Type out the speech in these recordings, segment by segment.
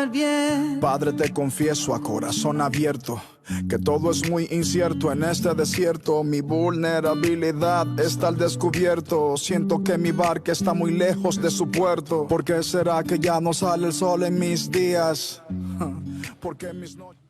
estar bien. Padre, te confieso a corazón abierto que todo es muy incierto en este desierto. Mi vulnerabilidad está al descubierto. Siento que mi barca está muy lejos de su puerto. ¿Por qué será que ya no sale el sol en mis días? Porque mis noches...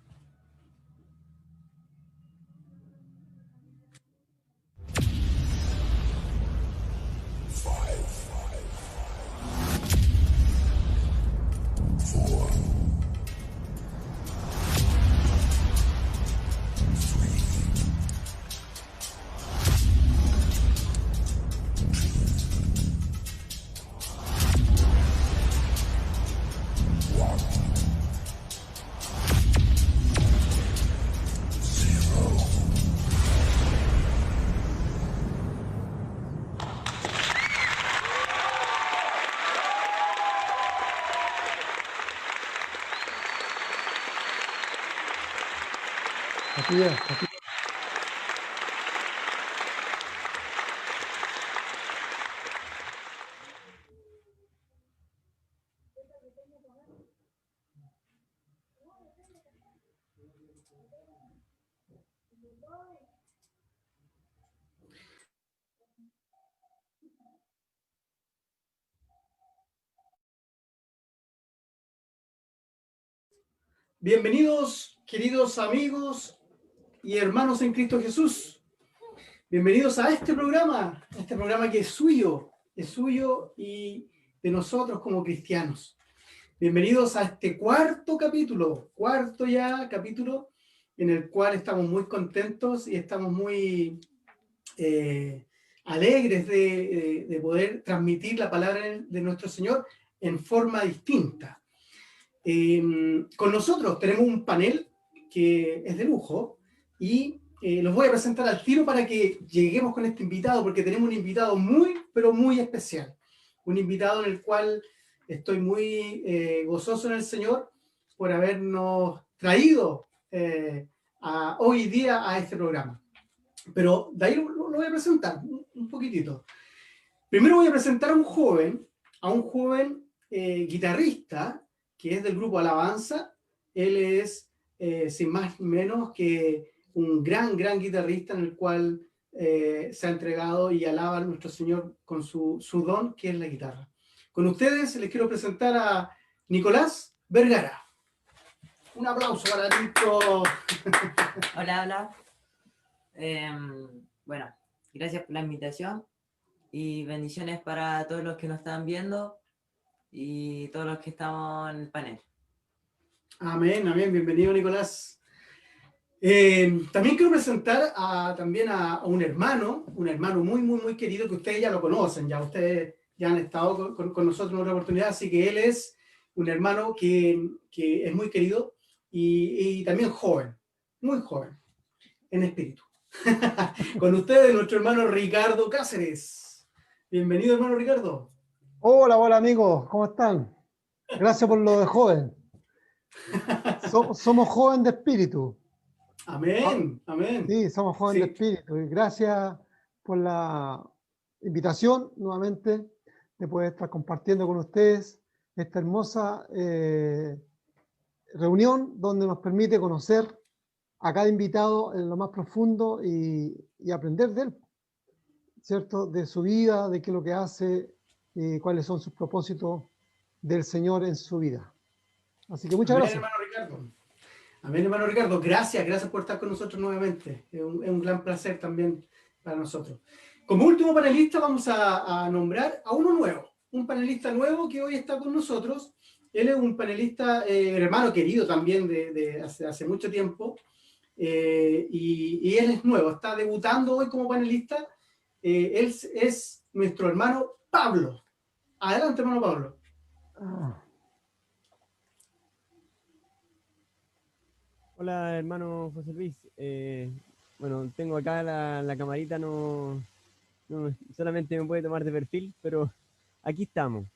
Así es, así. Bienvenidos, queridos amigos y hermanos en Cristo Jesús. Bienvenidos a este programa que es suyo y de nosotros como cristianos. Bienvenidos a este cuarto capítulo en el cual estamos muy contentos y estamos muy alegres de poder transmitir la palabra de nuestro Señor en forma distinta. Con nosotros tenemos un panel que es de lujo y los voy a presentar al tiro para que lleguemos con este invitado, porque tenemos un invitado muy, pero muy especial. Un invitado en el cual estoy muy gozoso en el Señor por habernos traído hoy día a este programa. Pero de ahí lo voy a presentar un poquitito. Primero voy a presentar a un joven guitarrista, que es del grupo Alabanza. Él es, sin más ni menos, que un gran guitarrista en el cual se ha entregado y alaba a nuestro Señor con su don, que es la guitarra. Con ustedes les quiero presentar a Nicolás Vergara. Un aplauso para Nico. Hola. Bueno, gracias por la invitación y bendiciones para todos los que nos están viendo y todos los que estamos en el panel. Amén. Bienvenido, Nicolás. También quiero presentar también a un hermano muy querido, que ustedes ya lo conocen, ustedes ya han estado con nosotros en otra oportunidad, así que él es un hermano que es muy querido y también joven, muy joven en espíritu. Con ustedes, nuestro hermano Ricardo Cáceres. Bienvenido, hermano Ricardo. Hola amigos, ¿cómo están? Gracias por lo de joven. Somos joven de espíritu. Amén. Sí, somos joven de espíritu. Y gracias por la invitación nuevamente de poder estar compartiendo con ustedes esta hermosa reunión donde nos permite conocer a cada invitado en lo más profundo y aprender de él, ¿cierto? De su vida, de qué es lo que hace y cuáles son sus propósitos del Señor en su vida. Así que muchas gracias. Amén, hermano Ricardo. Gracias por estar con nosotros nuevamente. Es un gran placer también para nosotros. Como último panelista vamos a nombrar a uno nuevo, un panelista nuevo que hoy está con nosotros. Él es un panelista, hermano querido también de hace mucho tiempo, y él es nuevo, está debutando hoy como panelista. Él es nuestro hermano Pablo. Adelante, hermano Pablo. Hola, hermano José Luis. Bueno, tengo acá la camarita, no solamente me puede tomar de perfil, pero aquí estamos.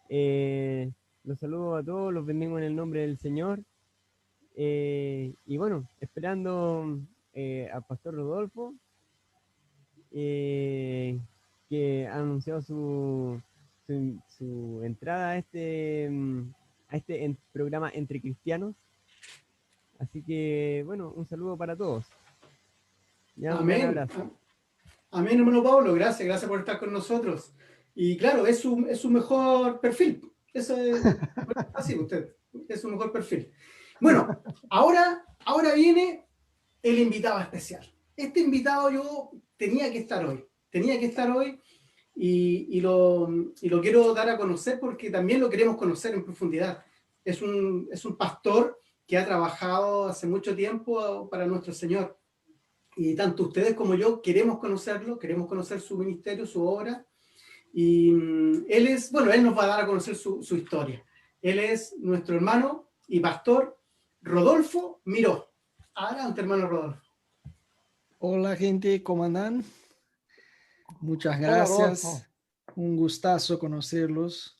Los saludo a todos, los bendigo en el nombre del Señor. Y bueno, esperando al pastor Rodolfo, que ha anunciado su entrada a a este programa Entre Cristianos. Así que, bueno, un saludo para todos. Ya, un gran Amén. abrazo. Amén, hermano Pablo. Gracias por estar con nosotros. Y claro, es su mejor perfil. Eso es así, usted. Es su mejor perfil. Bueno, ahora viene el invitado especial. Este invitado yo tenía que estar hoy. Y lo quiero dar a conocer porque también lo queremos conocer en profundidad. Es un pastor que ha trabajado hace mucho tiempo para nuestro Señor. Y tanto ustedes como yo queremos conocerlo, queremos conocer su ministerio, su obra. Y él nos va a dar a conocer su historia. Él es nuestro hermano y pastor Rodolfo Miró. Adelante, hermano Rodolfo. Hola gente, ¿cómo andan? Muchas Hola, gracias. Rodolfo. Un gustazo conocerlos.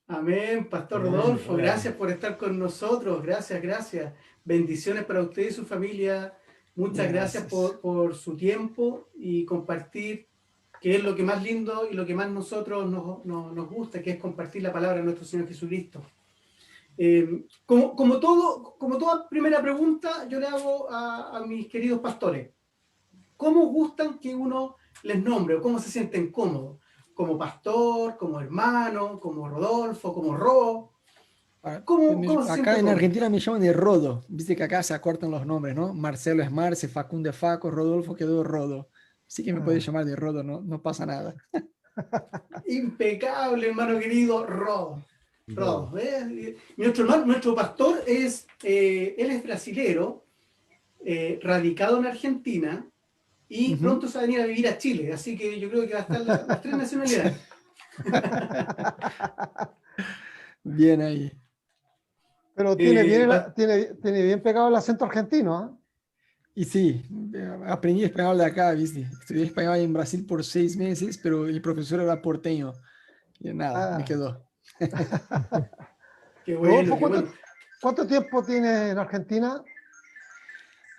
Amén, Pastor Amén, Rodolfo, hola. gracias por estar con nosotros, gracias. Bendiciones para usted y su familia. Muchas gracias por su tiempo y compartir, que es lo que más lindo y lo que más nosotros nos gusta, que es compartir la palabra de nuestro Señor Jesucristo. Como toda primera pregunta, yo le hago a mis queridos pastores, ¿cómo gustan que uno les nombre o cómo se sienten cómodos? ¿Como pastor, como hermano, como Rodolfo, como Ro? ¿Cómo se siente Acá en cómodo? Argentina me llaman de Rodo. Viste que acá se acortan los nombres, ¿no? Marcelo es Marce, Facundo es Faco, Rodolfo quedó Rodo. Así que me puedes llamar de Rodo, no pasa nada. Impecable, hermano querido, Ro. Rodo. Nuestro pastor él es brasilero, radicado en Argentina, y Ujú. pronto se va a venir a vivir a Chile, así que yo creo que va a estar las tres nacionalidades. Bien ahí. Pero tiene bien, Pa- tiene bien pegado el acento argentino, ¿ah? Y sí, aprendí español de acá, ¿viste? Estudié español en Brasil por 6 meses, pero el profesor era porteño. Y nada, me Ah. quedó. Qué bueno, Rodolfo, qué bueno. ¿cuánto tiempo tiene en Argentina?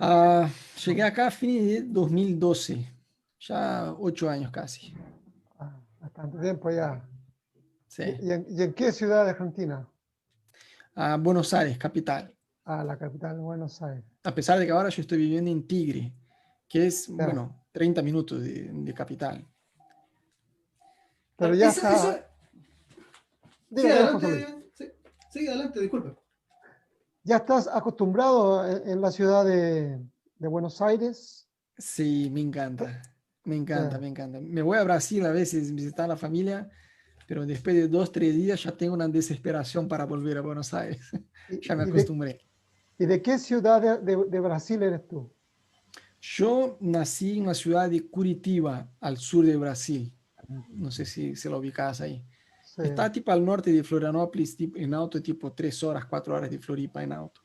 Ah, llegué acá a fines de 2012, ya 8 años casi. Bastante tiempo ya. Sí. Y en qué ciudad de Argentina? A Buenos Aires, capital. La capital de Buenos Aires. A pesar de que ahora yo estoy viviendo en Tigre, que es, Ya. bueno, 30 minutos de capital. Pero ya Eso, está. sí, Dígame, José Luis. adelante, sí, adelante, disculpe. ¿Ya estás acostumbrado en la ciudad de Buenos Aires? Sí, me encanta. Me encanta, Ya. me encanta. Me voy a Brasil a veces visitar a la familia, pero después de 2, 3 días ya tengo una desesperación para volver a Buenos Aires. Ya me ¿Y de, acostumbré. y de qué ciudad de Brasil eres tú? Yo nací en la ciudad de Curitiba, al sur de Brasil. No sé si se lo ubicas ahí. Sí. Está tipo al norte de Florianópolis, en auto, tipo 3 horas, 4 horas de Floripa en auto.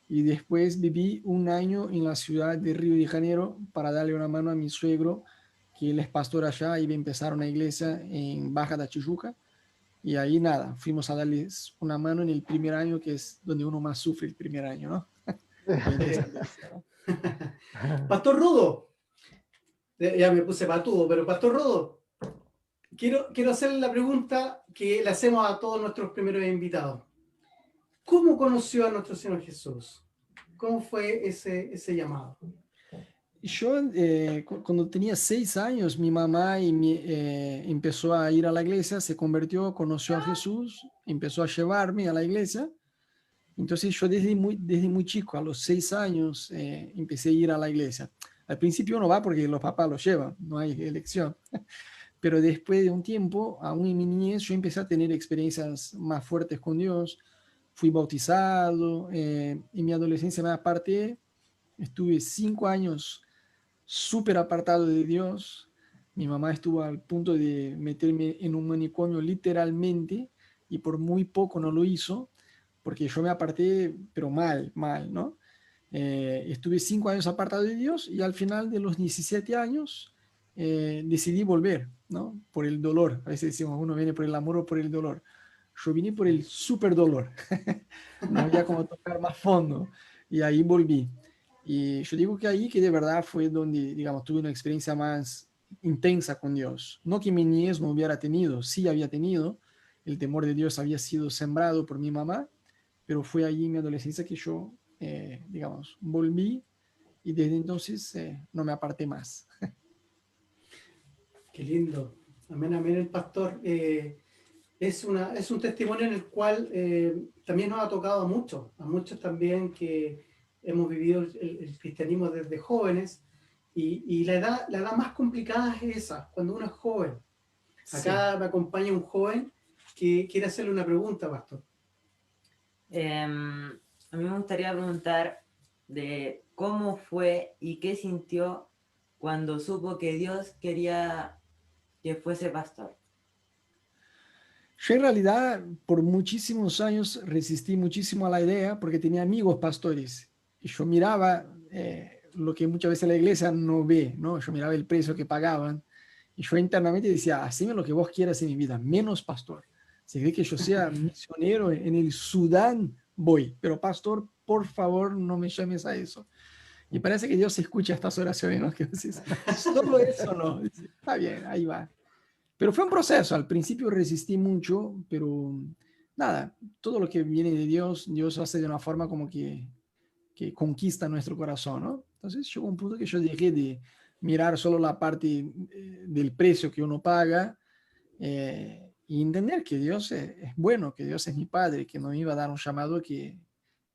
Y después viví un año en la ciudad de Río de Janeiro para darle una mano a mi suegro, que él es pastor allá, iba a empezar una iglesia en Baja da Tijuca. Y ahí nada, fuimos a darles una mano en el primer año, que es donde uno más sufre el primer año, ¿no? Bien interesante, ¿no? Pastor Rodo, ya me puse patudo, pero Pastor Rodo, quiero hacerle la pregunta que le hacemos a todos nuestros primeros invitados. ¿Cómo conoció a nuestro Señor Jesús? ¿Cómo fue ese llamado? Yo, cuando tenía 6 años, mi mamá empezó a ir a la iglesia, se convirtió, conoció a Jesús, empezó a llevarme a la iglesia. Entonces yo desde muy chico, a los 6 años, empecé a ir a la iglesia. Al principio uno va porque los papás lo llevan, no hay elección. Pero después de un tiempo, aún en mi niñez, yo empecé a tener experiencias más fuertes con Dios. Fui bautizado, en mi adolescencia me aparté, estuve 5 años súper apartado de Dios. Mi mamá estuvo al punto de meterme en un manicomio literalmente y por muy poco no lo hizo porque yo me aparté, pero mal, ¿no? Estuve 5 años apartado de Dios y al final de los 17 años decidí volver, ¿no? Por el dolor. A veces decimos, uno viene por el amor o por el dolor. Yo vine por el súper dolor. No había como tocar más fondo y ahí volví. Y yo digo que ahí que de verdad fue donde, digamos, tuve una experiencia más intensa con Dios. No que mi niñez no hubiera tenido, sí había tenido, el temor de Dios había sido sembrado por mi mamá, pero fue allí en mi adolescencia que yo, digamos, volví y desde entonces no me aparté más. Qué lindo. Amén, amén, el pastor. Es un testimonio en el cual también nos ha tocado a muchos también que hemos vivido el cristianismo desde jóvenes y la edad más complicada es esa, cuando uno es joven. Acá me acompaña un joven que quiere hacerle una pregunta, pastor. A mí me gustaría preguntar de cómo fue y qué sintió cuando supo que Dios quería que fuese pastor. Yo en realidad por muchísimos años resistí muchísimo a la idea porque tenía amigos pastores y yo miraba lo que muchas veces la iglesia no ve, ¿no? Yo miraba el precio que pagaban y yo internamente decía, haceme lo que vos quieras en mi vida, menos pastor. Si querés que yo sea misionero en el Sudán, voy, pero pastor, por favor, no me llames a eso. Y parece que Dios escucha estas oraciones, ¿no? Que decís, solo eso no. Dice, está bien, ahí va. Pero fue un proceso, al principio resistí mucho, pero nada, todo lo que viene de Dios, Dios hace de una forma como que conquista nuestro corazón, ¿no? Entonces llegó un punto que yo dejé de mirar solo la parte del precio que uno paga y entender que Dios es bueno, que Dios es mi Padre, que no me iba a dar un llamado que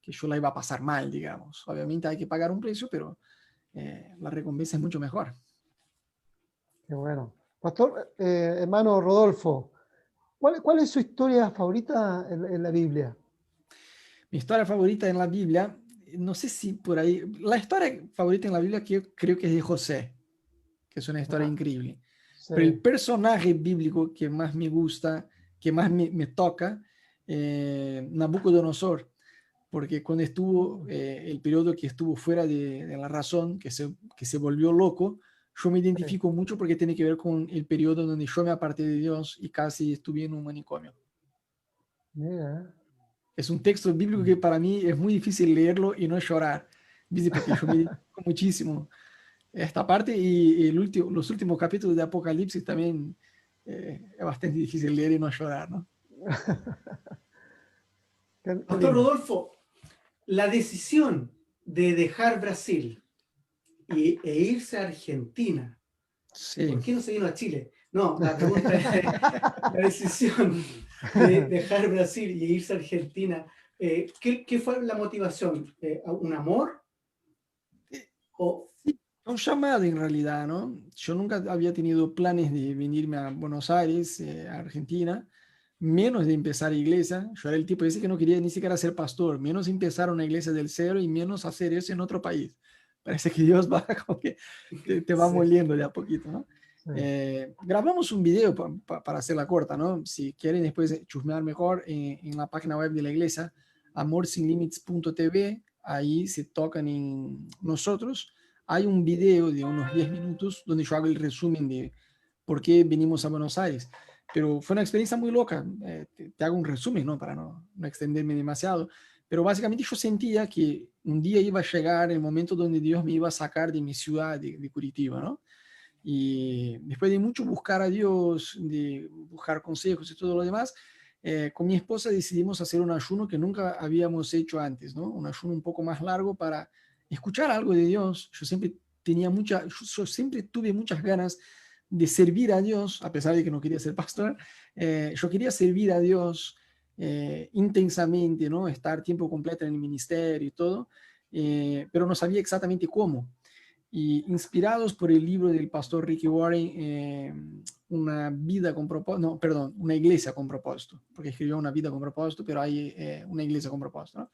yo la iba a pasar mal, digamos. Obviamente hay que pagar un precio, pero la recompensa es mucho mejor. Qué bueno. Pastor, hermano Rodolfo, ¿cuál es su historia favorita en la Biblia? Mi historia favorita en la Biblia, no sé si por ahí, la historia favorita en la Biblia que yo creo que es de José, que es una historia increíble. Sí. Pero el personaje bíblico que más me gusta, que más me toca, Nabucodonosor, porque cuando estuvo el periodo que estuvo fuera de la razón, que se volvió loco, yo me identifico mucho porque tiene que ver con el periodo donde yo me aparté de Dios y casi estuve en un manicomio. Mira. Es un texto bíblico que para mí es muy difícil leerlo y no llorar, ¿viste? Porque yo me identifico muchísimo esta parte y los últimos capítulos de Apocalipsis también es bastante difícil leer y no llorar, ¿no? Pastor Rodolfo, la decisión de dejar Brasil e irse a Argentina, Sí. ¿por qué no se vino a Chile? No, la pregunta es la decisión de dejar Brasil y irse a Argentina. ¿Qué fue la motivación? ¿Un amor? ¿O Un llamado en realidad, ¿no? Yo nunca había tenido planes de venirme a Buenos Aires, a Argentina, menos de empezar iglesia. Yo era el tipo ese que no quería ni siquiera ser pastor, menos empezar una iglesia del cero y menos hacer eso en otro país. Parece que Dios va como que te va moliendo de a poquito, ¿no? Sí. Grabamos un video para hacerla corta, ¿no? Si quieren después chusmear mejor en la página web de la iglesia, amorsinlimits.tv, ahí se tocan en nosotros. Hay un video de unos 10 minutos donde yo hago el resumen de por qué venimos a Buenos Aires. Pero fue una experiencia muy loca. Te hago un resumen, ¿no? Para no extenderme demasiado. Pero básicamente yo sentía que un día iba a llegar el momento donde Dios me iba a sacar de mi ciudad, de Curitiba, ¿no? Y después de mucho buscar a Dios, de buscar consejos y todo lo demás, con mi esposa decidimos hacer un ayuno que nunca habíamos hecho antes, ¿no? Un ayuno un poco más largo para escuchar algo de Dios. Yo siempre tuve muchas ganas de servir a Dios, a pesar de que no quería ser pastor. Yo quería servir a Dios intensamente, ¿no? Estar tiempo completo en el ministerio y todo, pero no sabía exactamente cómo. Y inspirados por el libro del pastor Ricky Warren, Una iglesia con propósito, porque escribió Una vida con propósito, pero hay una iglesia con propósito, ¿no?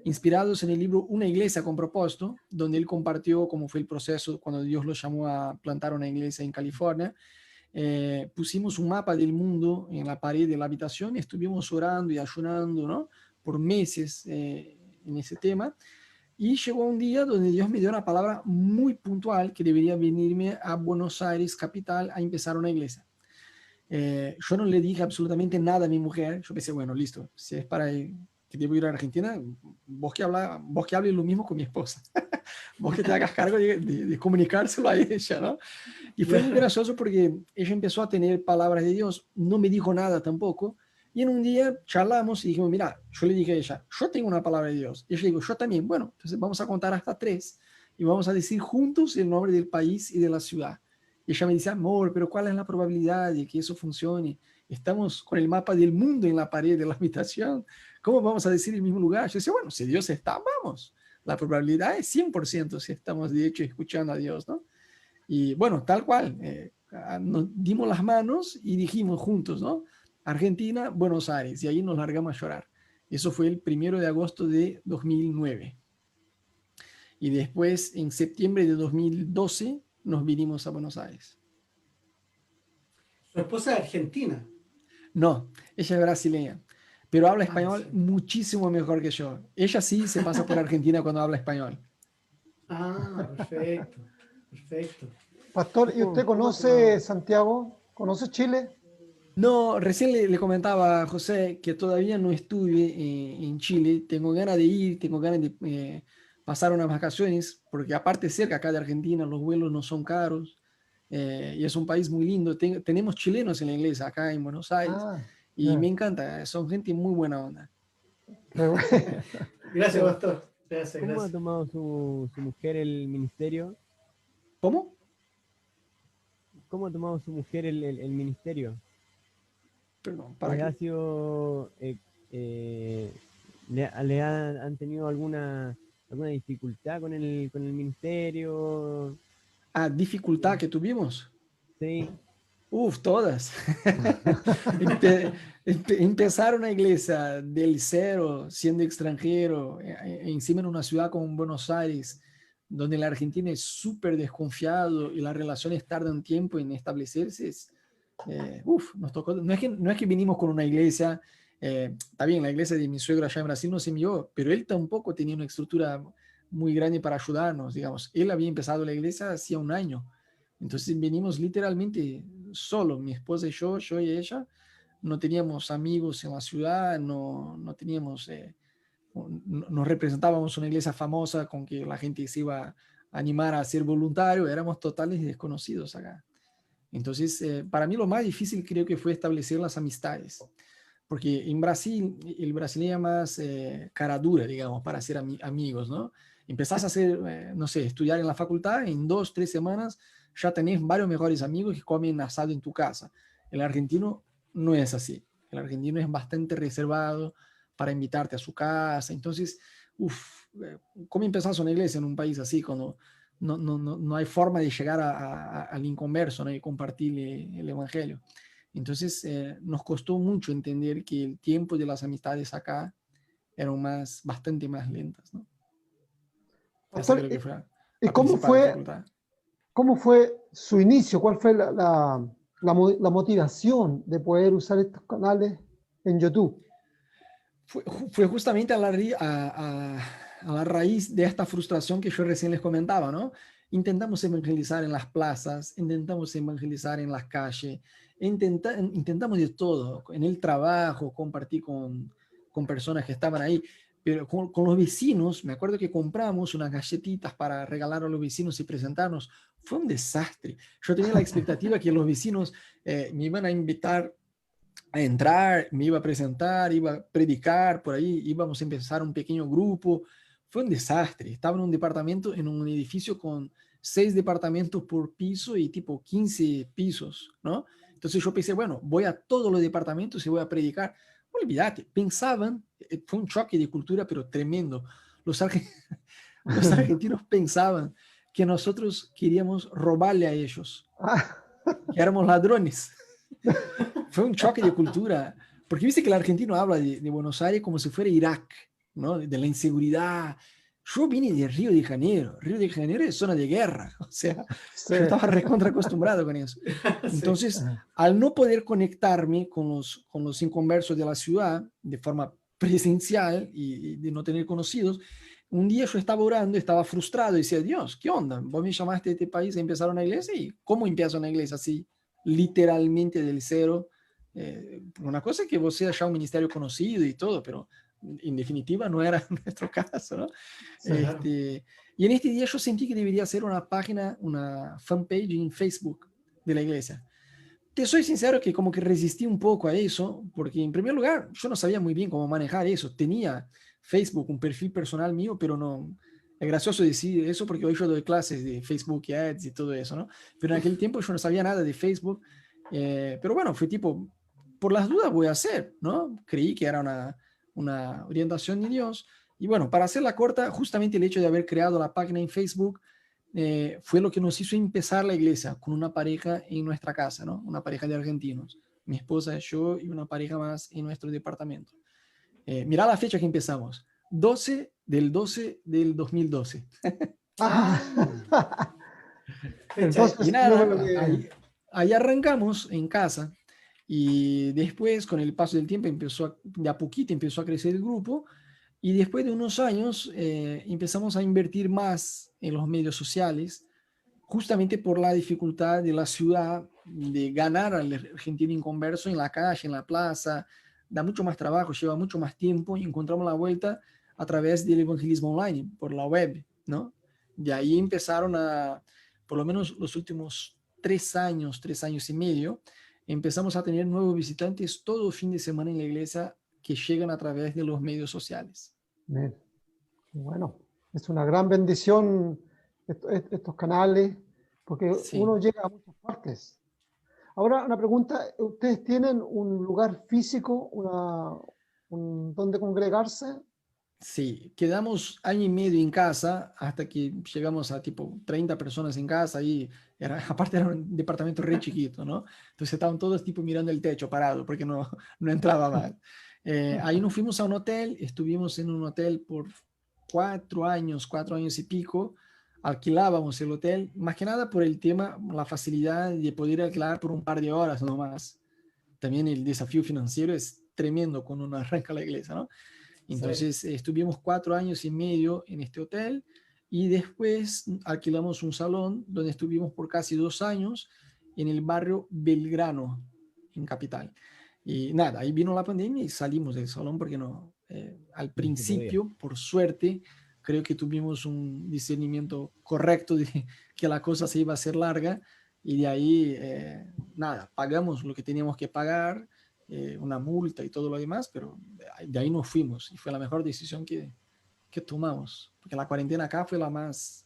Inspirados en el libro Una iglesia con propósito, donde él compartió cómo fue el proceso cuando Dios lo llamó a plantar una iglesia en California. Pusimos un mapa del mundo en la pared de la habitación y estuvimos orando y ayunando, ¿no? Por meses en ese tema. Y llegó un día donde Dios me dio una palabra muy puntual que debería venirme a Buenos Aires, capital, a empezar una iglesia. Yo no le dije absolutamente nada a mi mujer. Yo pensé, bueno, listo, si es para que debo ir a Argentina, vos que hables lo mismo con mi esposa. Vos que te hagas cargo de comunicárselo a ella, ¿no? Y fue muy gracioso porque ella empezó a tener palabras de Dios, no me dijo nada tampoco, Y en un día charlamos y dijimos, mira, yo le dije a ella, yo tengo una palabra de Dios. Y ella dijo, yo también. Bueno, entonces vamos a contar hasta 3 y vamos a decir juntos el nombre del país y de la ciudad. Y ella me dice, amor, pero ¿cuál es la probabilidad de que eso funcione? Estamos con el mapa del mundo en la pared de la habitación. ¿Cómo vamos a decir el mismo lugar? Yo decía, bueno, si Dios está, vamos. La probabilidad es 100% si estamos, de hecho, escuchando a Dios, ¿no? Y bueno, tal cual. Nos dimos las manos y dijimos juntos, ¿no? Argentina, Buenos Aires, y ahí nos largamos a llorar. Eso fue el 1 de agosto de 2009. Y después, en septiembre de 2012, nos vinimos a Buenos Aires. Su esposa es argentina. No, ella es brasileña, pero habla Ah, español sí. muchísimo mejor que yo. Ella sí se pasa por Argentina cuando habla español. Ah, perfecto, perfecto. Pastor, ¿y usted conoce Santiago? ¿Conoce Chile? No, recién le comentaba a José que todavía no estuve en Chile. Tengo ganas de ir, tengo ganas de pasar unas vacaciones, porque aparte cerca acá de Argentina, los vuelos no son caros y es un país muy lindo. Tenemos chilenos en la iglesia acá en Buenos Aires Ah, y me encanta, son gente muy buena onda. qué bueno. Gracias, pastor. Gracias, ¿Cómo ha gracias. tomado su mujer el ministerio? ¿Cómo? ¿Cómo ha tomado su mujer el ministerio? Perdón, ¿para ¿Ha qué? sido, han tenido alguna dificultad con el ministerio? Ah, dificultad que tuvimos. Sí, Uf, todas. Empezar una iglesia del cero, siendo extranjero, encima en una ciudad como Buenos Aires, donde el argentino es súper desconfiado y las relaciones tardan tiempo en establecerse, nos tocó. No es que vinimos con una iglesia, está bien, la iglesia de mi suegro allá en Brasil nos envió, pero él tampoco tenía una estructura muy grande para ayudarnos, digamos. Él había empezado la iglesia hacía un año. Entonces venimos literalmente solo, mi esposa y yo y ella, no teníamos amigos en la ciudad, no teníamos, no representábamos una iglesia famosa con que la gente se iba a animar a ser voluntario, éramos totales desconocidos acá. Entonces, para mí lo más difícil creo que fue establecer las amistades, porque en Brasil, el brasileño es más cara dura, digamos, para ser amigos, ¿no? Empezás a hacer, no sé, estudiar en la facultad, en 2, 3 semanas ya tenés varios mejores amigos que comen asado en tu casa. El argentino no es así. El argentino es bastante reservado para invitarte a su casa. Entonces, ¿cómo empezás una iglesia en un país así cuando no hay forma de llegar al inconverso, ¿no? Y compartir el evangelio? Entonces, nos costó mucho entender que el tiempo de las amistades acá eran bastante más lentas, ¿no? Esa Pastor, creo que fue ¿y la principal dificultad. cómo fue su inicio? ¿Cuál fue la motivación de poder usar estos canales en YouTube? Fue justamente a la raíz de esta frustración que yo recién les comentaba, ¿no? Intentamos evangelizar en las plazas, intentamos evangelizar en las calles, intentamos de todo, en el trabajo, compartir con personas que estaban ahí, pero con los vecinos, me acuerdo que compramos unas galletitas para regalar a los vecinos y presentarnos. Fue un desastre. Yo tenía la expectativa que los vecinos me iban a invitar a entrar, me iba a presentar, iba a predicar por ahí, íbamos a empezar un pequeño grupo. Fue un desastre. Estaba en un departamento, en un edificio con 6 departamentos por piso y tipo 15 pisos, ¿no? Entonces yo pensé, bueno, voy a todos los departamentos y voy a predicar. Olvídate, pensaban, fue un choque de cultura, pero tremendo. Los, los argentinos pensaban que nosotros queríamos robarle a ellos, que éramos ladrones. Fue un choque de cultura, porque viste que el argentino habla de Buenos Aires como si fuera Irak, ¿no? De la inseguridad. Yo vine de Río de Janeiro. Río de Janeiro es zona de guerra, o sea, Sí. yo estaba recontra acostumbrado con eso. Entonces, al no poder conectarme con los inconversos de la ciudad de forma presencial y de no tener conocidos, un día yo estaba orando, estaba frustrado y decía, Dios, ¿qué onda? Vos me llamaste a este país a empezar una iglesia y ¿cómo empieza una iglesia así? Literalmente del cero. Una cosa es que vos seas ya un ministerio conocido y todo, pero en definitiva no era nuestro caso, ¿no? Claro. Y en este día yo sentí que debería ser una página, una fanpage en Facebook de la iglesia, te soy sincero que como que resistí un poco a eso, porque en primer lugar yo no sabía muy bien cómo manejar eso. Tenía Facebook, un perfil personal mío, pero no... Es gracioso decir eso porque hoy yo doy clases de Facebook Ads y todo eso, ¿no? Pero en aquel tiempo yo no sabía nada de Facebook. Pero bueno, fue tipo, por las dudas voy a hacer, ¿no? Creí que era una orientación de Dios. Y bueno, para hacerla corta, justamente el hecho de haber creado la página en Facebook fue lo que nos hizo empezar la iglesia con una pareja en nuestra casa, ¿no? Una pareja de argentinos, mi esposa, yo y una pareja más en nuestro departamento. Mirá la fecha que empezamos, 12 del 2012. Ah, Fecha Y entonces, número nada, que... ahí arrancamos en casa y después con el paso del tiempo de a poquito empezó a crecer el grupo y después de unos años empezamos a invertir más en los medios sociales justamente por la dificultad de la ciudad de ganar al argentino inconverso en la calle, en la plaza, da mucho más trabajo, lleva mucho más tiempo y encontramos la vuelta a través del evangelismo online, por la web, ¿no? De ahí empezaron por lo menos los últimos 3 años y medio, empezamos a tener nuevos visitantes todo fin de semana en la iglesia que llegan a través de los medios sociales. Bien. Bueno, es una gran bendición estos canales, porque Sí. uno llega a muchas partes. Ahora, una pregunta, ¿ustedes tienen un lugar físico, donde congregarse? Sí, quedamos año y medio en casa hasta que llegamos a tipo 30 personas en casa y aparte era un departamento re chiquito, ¿no? Entonces estaban todos tipo mirando el techo parado porque no entraba más. Ahí nos fuimos a un hotel, estuvimos en un hotel por 4 años y pico, alquilábamos el hotel, más que nada por el tema, la facilidad de poder alquilar por un par de horas nomás. También el desafío financiero es tremendo cuando uno arranca la iglesia, ¿no? Entonces estuvimos 4 años y medio en este hotel y después alquilamos un salón donde estuvimos por casi 2 años en el barrio Belgrano, en Capital. Y nada, ahí vino la pandemia y salimos del salón porque al No se podía. principio, por suerte, creo que tuvimos un discernimiento correcto de que la cosa se iba a hacer larga y de ahí, nada, pagamos lo que teníamos que pagar, una multa y todo lo demás, pero de ahí nos fuimos y fue la mejor decisión que tomamos, porque la cuarentena acá fue la más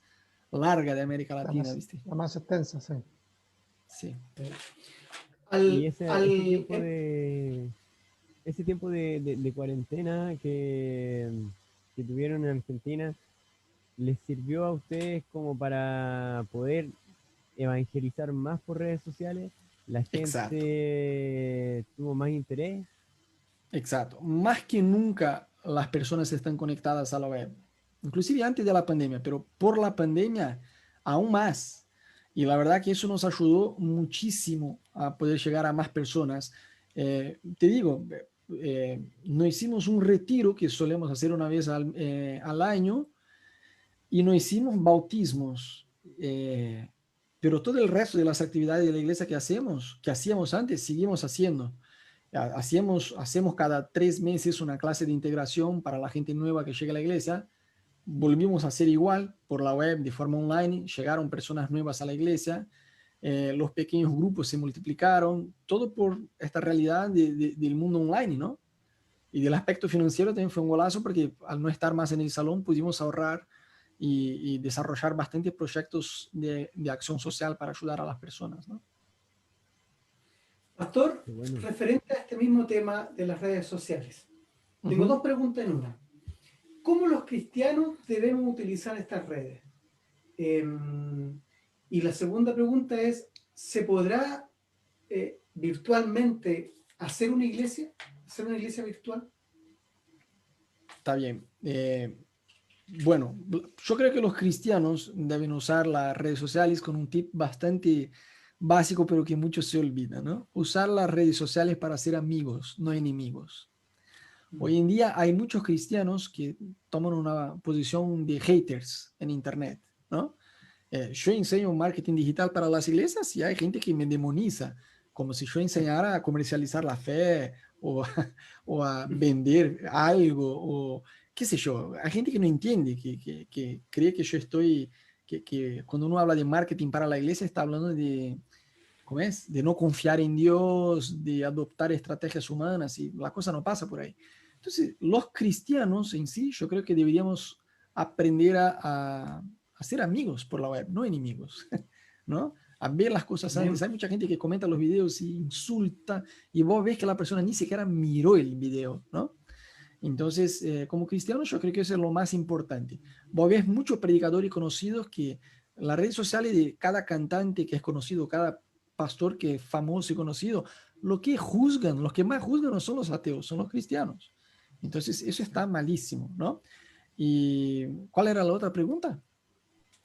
larga de América Latina, ¿viste? La más extensa, sí. Sí. Y Al, al, ese tiempo de cuarentena que tuvieron en Argentina, ¿les sirvió a ustedes como para poder evangelizar más por redes sociales? ¿La Exacto, gente tuvo más interés? exacto. Más que nunca las personas están conectadas a la web, inclusive antes de la pandemia, pero por la pandemia aún más. Y la verdad que eso nos ayudó muchísimo a poder llegar a más personas. Te digo, no hicimos un retiro que solemos hacer una vez al año y no hicimos bautismos, pero todo el resto de las actividades de la iglesia que hacíamos antes, seguimos haciendo. Hacemos cada 3 meses una clase de integración para la gente nueva que llega a la iglesia. Volvimos a hacer igual por la web de forma online, llegaron personas nuevas a la iglesia, los pequeños grupos se multiplicaron, todo por esta realidad del mundo online, ¿no? Y del aspecto financiero también fue un golazo porque al no estar más en el salón pudimos ahorrar y desarrollar bastantes proyectos de acción social para ayudar a las personas, ¿no? Pastor, Qué bueno. referente a este mismo tema de las redes sociales, tengo dos preguntas en una. ¿Cómo los cristianos debemos utilizar estas redes? Y la segunda pregunta es, ¿se podrá virtualmente hacer una iglesia? ¿Hacer una iglesia virtual? Está bien. Bueno, yo creo que los cristianos deben usar las redes sociales con un tip bastante básico, pero que muchos se olvidan, ¿no? Usar las redes sociales para ser amigos, no enemigos. Hoy en día hay muchos cristianos que toman una posición de haters en Internet, ¿no? Yo enseño marketing digital para las iglesias y hay gente que me demoniza, como si yo enseñara a comercializar la fe o, o a vender algo o qué sé yo. Hay gente que no entiende, que cree que yo estoy, que cuando uno habla de marketing para la iglesia está hablando ¿cómo es? De no confiar en Dios, de adoptar estrategias humanas, y la cosa no pasa por ahí. Entonces, los cristianos en sí, yo creo que deberíamos aprender a ser amigos por la web, no enemigos, ¿no? A ver las cosas Amén. antes. Hay mucha gente que comenta los videos y insulta, y vos ves que la persona ni siquiera miró el video, ¿no? Entonces, como cristianos, yo creo que eso es lo más importante. Vos ves muchos predicadores conocidos que las redes sociales de cada cantante que es conocido, cada pastor que es famoso y conocido, lo que juzgan, los que más juzgan no son los ateos, son los cristianos. Entonces, eso está malísimo, ¿no? ¿Y cuál era la otra pregunta?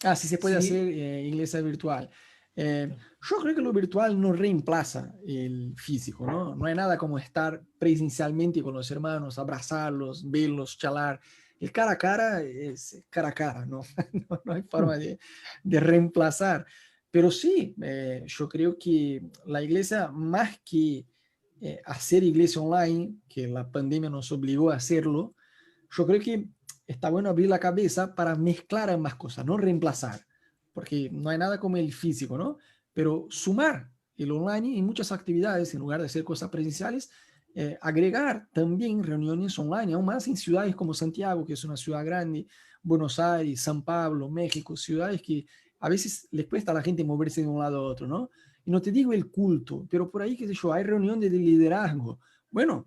Ah, si se puede Sí, hacer iglesia virtual. Yo creo que lo virtual no reemplaza el físico, ¿no? No hay nada como estar presencialmente con los hermanos, abrazarlos, verlos, charlar. El cara a cara es cara a cara, ¿no? No hay forma de reemplazar. Pero sí, yo creo que la iglesia, más que hacer iglesia online, que la pandemia nos obligó a hacerlo, yo creo que está bueno abrir la cabeza para mezclar ambas cosas, no reemplazar, porque no hay nada como el físico, ¿no? Pero sumar el online en muchas actividades, en lugar de hacer cosas presenciales, agregar también reuniones online, aún más en ciudades como Santiago, que es una ciudad grande, Buenos Aires, San Pablo, México, ciudades que a veces les cuesta a la gente moverse de un lado a otro, ¿no? Y no te digo el culto, pero por ahí, qué sé yo, hay reuniones de liderazgo. Bueno,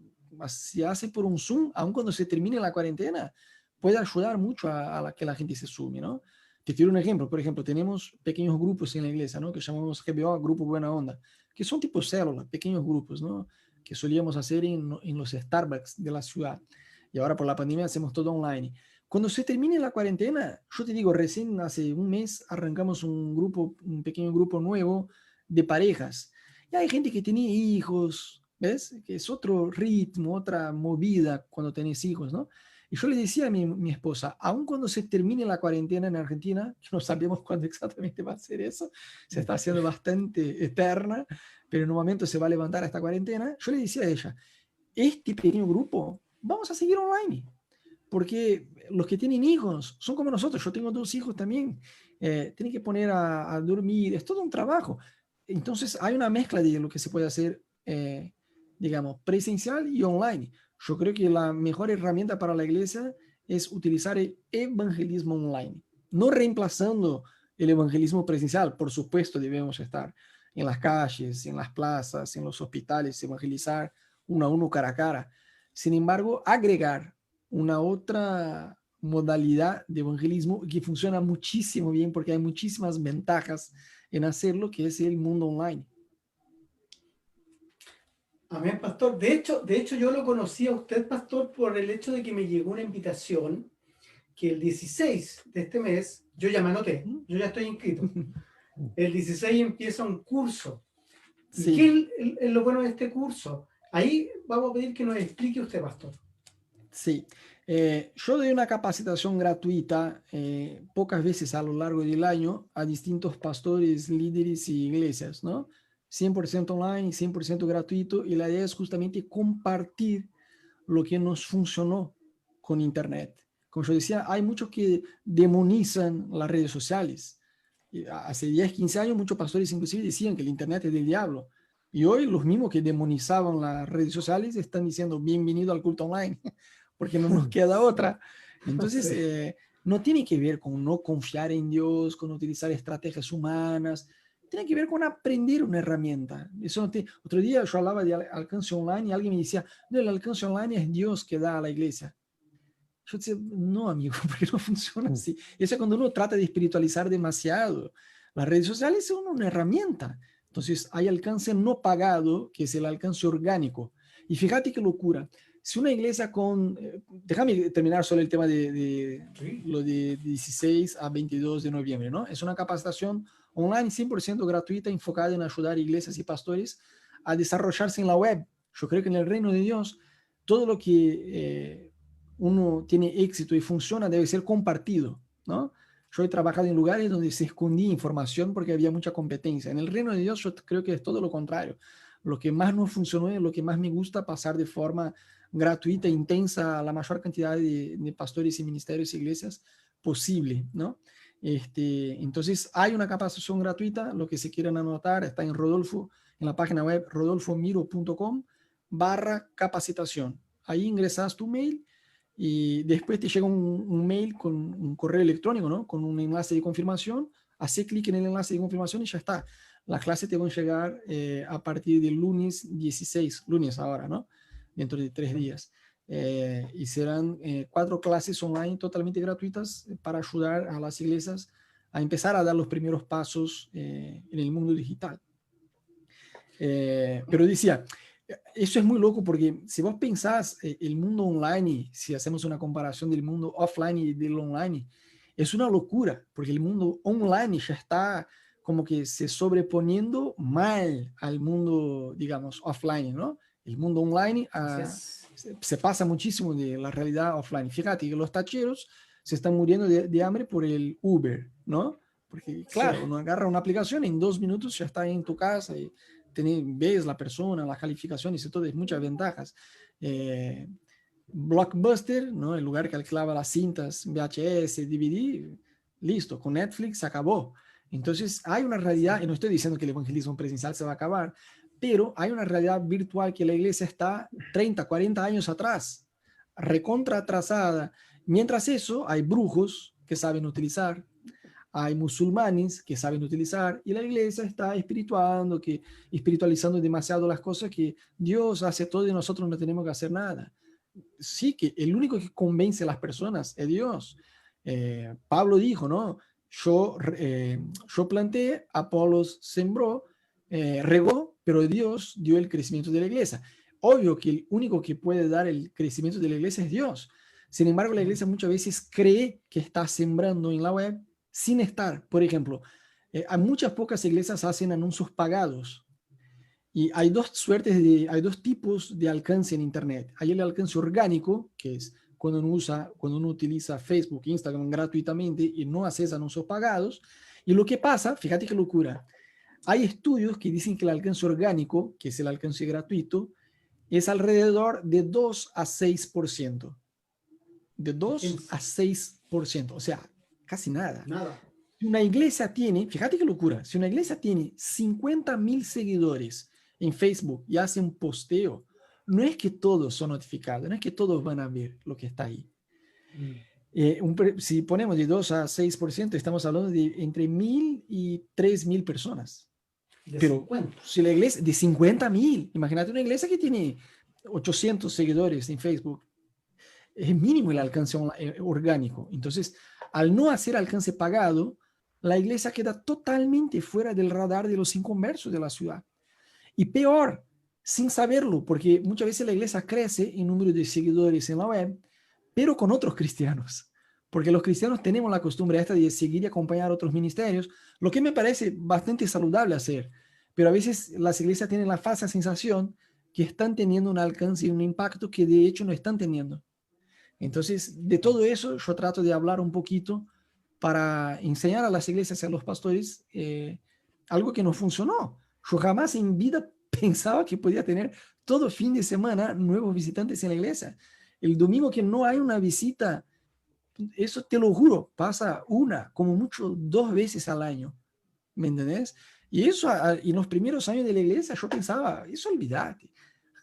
se hace por un Zoom, aun cuando se termine la cuarentena, puede ayudar mucho a que la gente se sume, ¿no? Te tiro un ejemplo. Por ejemplo, tenemos pequeños grupos en la iglesia, ¿no? Que llamamos GBO, Grupo Buena Onda, que son tipo células, pequeños grupos, ¿no? Que solíamos hacer en los Starbucks de la ciudad. Y ahora por la pandemia hacemos todo online. Cuando se termine la cuarentena, yo te digo, recién hace un mes arrancamos un grupo, un pequeño grupo nuevo de parejas. Y hay gente que tiene hijos, ¿ves? Que es otro ritmo, otra movida cuando tenés hijos, ¿no? Y yo le decía a mi esposa, aun cuando se termine la cuarentena en Argentina, que no sabemos cuándo exactamente va a ser eso, se está haciendo bastante eterna, pero en un momento se va a levantar esta cuarentena, yo le decía a ella, este pequeño grupo, vamos a seguir online, porque los que tienen hijos son como nosotros, yo tengo 2 hijos también, tienen que poner a dormir, es todo un trabajo. Entonces hay una mezcla de lo que se puede hacer, digamos, presencial y online. Yo creo que la mejor herramienta para la iglesia es utilizar el evangelismo online, no reemplazando el evangelismo presencial. Por supuesto, debemos estar en las calles, en las plazas, en los hospitales, evangelizar uno a uno, cara a cara. Sin embargo, agregar una otra modalidad de evangelismo que funciona muchísimo bien porque hay muchísimas ventajas en hacerlo, que es el mundo online. amén, pastor. De hecho, yo lo conocí a usted, pastor, por el hecho de que me llegó una invitación que el 16 de este mes, yo ya me anoté, yo ya estoy inscrito. El 16 empieza un curso. ¿Y Sí. qué es lo bueno de este curso? Ahí vamos a pedir que nos explique usted, pastor. Sí, yo doy una capacitación gratuita pocas veces a lo largo del año a distintos pastores, líderes y iglesias, ¿no? 100% online, 100% gratuito, y la idea es justamente compartir lo que nos funcionó con Internet. Como yo decía, hay muchos que demonizan las redes sociales. Y hace 10, 15 años muchos pastores inclusive decían que el Internet es del diablo. Y hoy los mismos que demonizaban las redes sociales están diciendo bienvenido al culto online, porque no nos queda otra. Entonces, Sí. no tiene que ver con no confiar en Dios, con utilizar estrategias humanas, tiene que ver con aprender una herramienta. Eso no te... Otro día yo hablaba de alcance online y alguien me decía, no, el alcance online es Dios que da a la iglesia. Yo decía, no, amigo, porque no funciona así. Eso es cuando uno trata de espiritualizar demasiado. Las redes sociales son una herramienta. Entonces, hay alcance no pagado, que es el alcance orgánico. Y fíjate qué locura. Si una iglesia con... déjame terminar solo el tema de Sí. lo de 16 a 22 de noviembre, ¿no? Es una capacitación online 100% gratuita enfocada en ayudar a iglesias y pastores a desarrollarse en la web. Yo creo que en el reino de Dios, todo lo que uno tiene éxito y funciona debe ser compartido, ¿no? Yo he trabajado en lugares donde se escondía información porque había mucha competencia. En el reino de Dios yo creo que es todo lo contrario. Lo que más no funcionó es lo que más me gusta pasar de forma gratuita, intensa, a la mayor cantidad de pastores y ministerios e iglesias posible, ¿no? Entonces hay una capacitación gratuita, lo que se quieran anotar está en Rodolfo, en la página web rodolfomiro.com/capacitación. Ahí ingresas tu mail y después te llega un mail con un correo electrónico, ¿no? Con un enlace de confirmación. Hace clic en el enlace de confirmación y ya está. Las clases te van a llegar a partir del lunes 16, lunes ahora, ¿no? Dentro de 3 días. Y serán 4 clases online totalmente gratuitas para ayudar a las iglesias a empezar a dar los primeros pasos en el mundo digital. Pero decía, eso es muy loco porque si vos pensás el mundo online, si hacemos una comparación del mundo offline y del online, es una locura porque el mundo online ya está como que se sobreponiendo mal al mundo, digamos, offline, ¿no? El mundo online se pasa muchísimo de la realidad offline. Fíjate que los tacheros se están muriendo de hambre por el Uber, ¿no? Porque, claro, Sí. uno agarra una aplicación, en 2 minutos ya está en tu casa y ves la persona, las calificaciones y todo, es muchas ventajas. Blockbuster, ¿no? El lugar que alquilaba las cintas VHS, DVD, listo, con Netflix se acabó. Entonces hay una realidad, y no estoy diciendo que el evangelismo presencial se va a acabar, pero hay una realidad virtual que la iglesia está 30, 40 años atrás, recontra atrasada. Mientras eso, hay brujos que saben utilizar, hay musulmanes que saben utilizar, y la iglesia está espiritualizando demasiado las cosas, que Dios hace todo y nosotros no tenemos que hacer nada. Sí, que el único que convence a las personas es Dios. Pablo dijo, ¿no? Yo planté, Apolos sembró, regó, pero Dios dio el crecimiento de la iglesia. Obvio que el único que puede dar el crecimiento de la iglesia es Dios. Sin embargo, la iglesia muchas veces cree que está sembrando en la web sin estar. Por ejemplo, hay muchas pocas iglesias hacen anuncios pagados. Y hay hay dos tipos de alcance en Internet. Hay el alcance orgánico, que es cuando uno utiliza Facebook, Instagram gratuitamente y no haces anuncios pagados. Y lo que pasa, fíjate qué locura, hay estudios que dicen que el alcance orgánico, que es el alcance gratuito, es alrededor de 2 a 6%. De 2 a 6%, o sea, casi nada. Nada. Si una iglesia tiene, fíjate qué locura, si una iglesia tiene 50.000 seguidores en Facebook y hace un posteo, no es que todos son notificados, no es que todos van a ver lo que está ahí. Si ponemos de 2 a 6%, estamos hablando de entre 1.000 y 3.000 personas. De Pero 50. si la iglesia, de 50.000, imagínate una iglesia que tiene 800 seguidores en Facebook, es mínimo el alcance orgánico. Entonces, al no hacer alcance pagado, la iglesia queda totalmente fuera del radar de los inconversos de la ciudad. Y peor, sin saberlo, porque muchas veces la iglesia crece en número de seguidores en la web, pero con otros cristianos. Porque los cristianos tenemos la costumbre esta de seguir y acompañar a otros ministerios, lo que me parece bastante saludable hacer. Pero a veces las iglesias tienen la falsa sensación que están teniendo un alcance y un impacto que de hecho no están teniendo. Entonces, de todo eso yo trato de hablar un poquito para enseñar a las iglesias y a los pastores algo que no funcionó. Yo jamás en vida pensaba que podía tener todo fin de semana nuevos visitantes en la iglesia. El domingo que no hay una visita, eso te lo juro, pasa una, como mucho 2 veces al año. ¿Me entendés? Y eso en los primeros años de la iglesia yo pensaba, eso olvídate,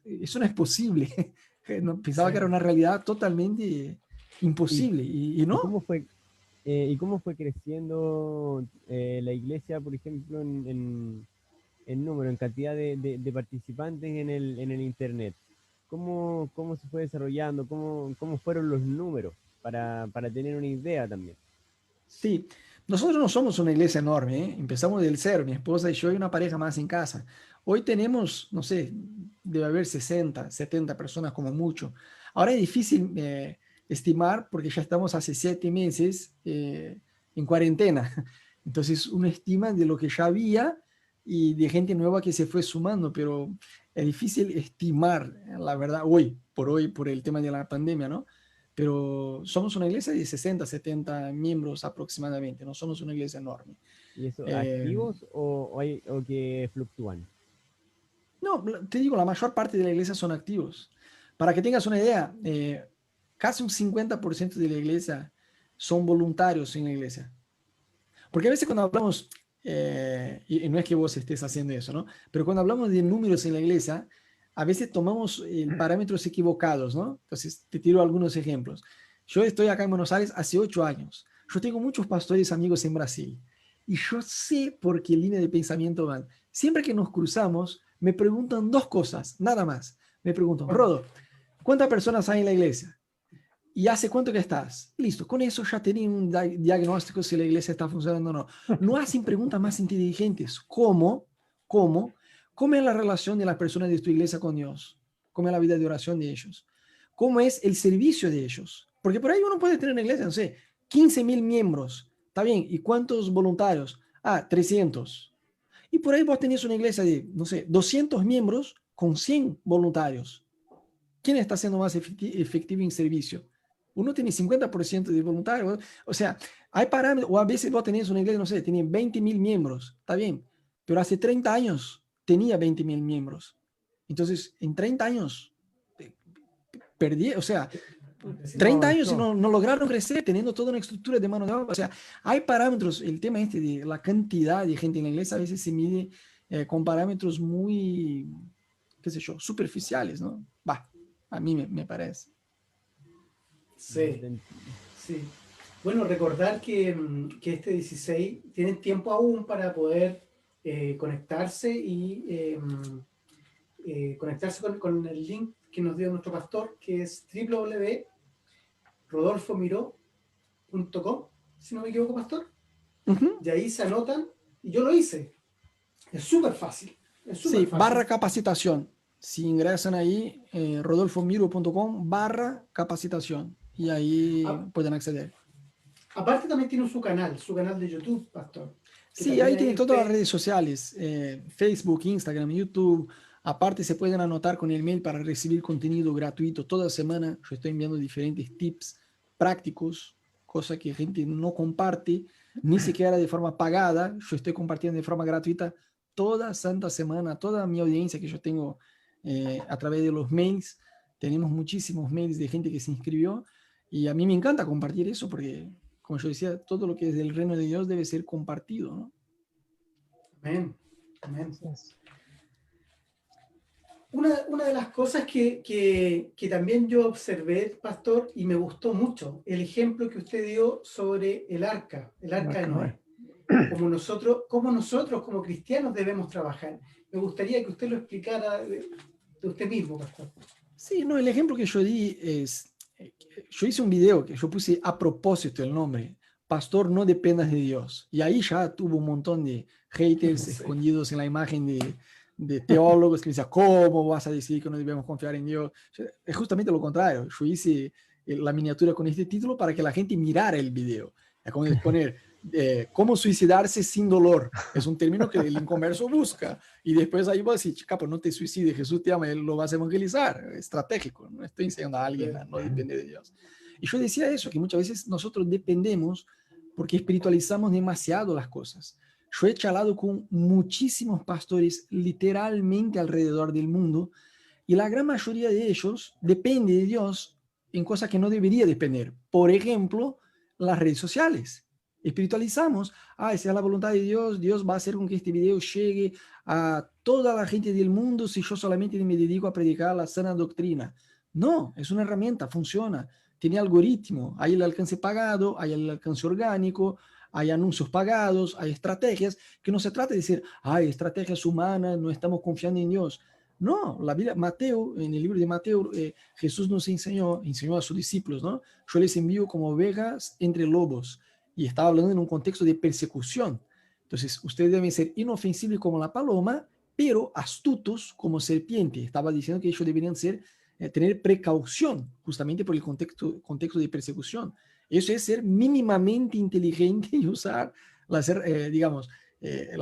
eso no es posible. Pensaba que era una realidad totalmente imposible y ¿Y no. cómo fue creciendo la iglesia, por ejemplo, en número, en cantidad de participantes en el Internet? ¿Cómo se fue desarrollando? ¿Cómo fueron los números? Para tener una idea también. Sí, nosotros no somos una iglesia enorme, ¿eh? Empezamos del cero, mi esposa y yo y una pareja más en casa. Hoy tenemos, no sé, debe haber 60, 70 personas como mucho. Ahora es difícil estimar porque ya estamos hace 7 meses en cuarentena. Entonces uno estima de lo que ya había y de gente nueva que se fue sumando, pero es difícil estimar, la verdad, hoy, por el tema de la pandemia, ¿no? Pero somos una iglesia de 60, 70 miembros aproximadamente, no somos una iglesia enorme. ¿Y eso Eh, activos o que fluctúan? no, te digo, la mayor parte de la iglesia son activos. Para que tengas una idea, casi un 50% de la iglesia son voluntarios en la iglesia. Porque a veces cuando hablamos, y no es que vos estés haciendo eso, ¿no? Pero cuando hablamos de números en la iglesia, a veces tomamos parámetros equivocados, ¿no? Entonces, te tiro algunos ejemplos. Yo estoy acá en Buenos Aires hace 8 años. Yo tengo muchos pastores amigos en Brasil. Y yo sé por qué línea de pensamiento van. Siempre que nos cruzamos, me preguntan 2 cosas, nada más. Me preguntan, Rodo, ¿cuántas personas hay en la iglesia? ¿Y hace cuánto que estás? Listo, con eso ya tienen un diagnóstico si la iglesia está funcionando o no. No hacen preguntas más inteligentes. ¿Cómo es la relación de las personas de tu iglesia con Dios? ¿Cómo es la vida de oración de ellos? ¿Cómo es el servicio de ellos? Porque por ahí uno puede tener una iglesia, no sé, 15.000 miembros. Está bien, ¿y cuántos voluntarios? 300. Y por ahí vos tenés una iglesia de, no sé, 200 miembros con 100 voluntarios. ¿Quién está siendo más efectivo en servicio? Uno tiene 50% de voluntarios. O sea, hay parámetros, o a veces vos tenés una iglesia, no sé, tiene 20.000 miembros, está bien, pero hace 30 años tenía 20.000 miembros. Entonces, en 30 años, perdí, o sea, 30 años y no lograron crecer teniendo toda una estructura de mano de obra. O sea, hay parámetros, el tema este de la cantidad de gente en la iglesia a veces se mide con parámetros muy, qué sé yo, superficiales, ¿no? A mí me parece. Sí, sí. Bueno, recordar que este 16 tienen tiempo aún para poder conectarse y conectarse con el link que nos dio nuestro pastor, que es www.rodolfomiro.com, si no me equivoco, pastor. Y ahí se anotan, y yo lo hice. Es súper fácil. Sí, /capacitación. Si ingresan ahí, rodolfomiro.com/capacitación, y ahí pueden acceder. Aparte también tiene su canal de YouTube, pastor. Sí, ahí tiene todas las redes sociales, Facebook, Instagram, YouTube. Aparte se pueden anotar con el mail para recibir contenido gratuito. Toda semana yo estoy enviando diferentes tips prácticos, cosas que gente no comparte, ni siquiera de forma pagada. Yo estoy compartiendo de forma gratuita toda santa semana, toda mi audiencia que yo tengo a través de los mails. Tenemos muchísimos mails de gente que se inscribió y a mí me encanta compartir eso porque, como yo decía, todo lo que es del reino de Dios debe ser compartido, ¿no? Amén. Amén. Una de las cosas que también yo observé, pastor, y me gustó mucho, el ejemplo que usted dio sobre el arca de Noé. Como nosotros como cristianos debemos trabajar. Me gustaría que usted lo explicara de usted mismo, pastor. Sí, no, el ejemplo que yo di es, yo hice un video que yo puse a propósito el nombre, Pastor, no dependas de Dios. Y ahí ya tuvo un montón de haters escondidos en la imagen de teólogos que decían, ¿cómo vas a decir que no debemos confiar en Dios? Es justamente lo contrario. Yo hice la miniatura con este título para que la gente mirara el video. Es como poner, ¿cómo suicidarse sin dolor? Es un término que el inconverso busca. Y después ahí vas a decir, chica, pues no te suicides, Jesús te ama, Él lo vas a evangelizar. Estratégico, no estoy enseñando a alguien a no depender de Dios. Y yo decía eso, que muchas veces nosotros dependemos porque espiritualizamos demasiado las cosas. Yo he charlado con muchísimos pastores literalmente alrededor del mundo y la gran mayoría de ellos depende de Dios en cosas que no debería depender. Por ejemplo, las redes sociales. Espiritualizamos, esa es la voluntad de Dios, Dios va a hacer con que este video llegue a toda la gente del mundo si yo solamente me dedico a predicar la sana doctrina. No, es una herramienta, funciona. Tiene algoritmo, hay el alcance pagado, hay el alcance orgánico, hay anuncios pagados, hay estrategias, que no se trata de decir, estrategias humanas, no estamos confiando en Dios. No, la Biblia, Mateo, en el libro de Mateo, Jesús nos enseñó a sus discípulos, ¿no? Yo les envío como ovejas entre lobos, y estaba hablando en un contexto de persecución. Entonces, ustedes deben ser inofensivos como la paloma, pero astutos como serpiente. Estaba diciendo que ellos deberían tener precaución justamente por el contexto de persecución. Eso es ser mínimamente inteligente y usar la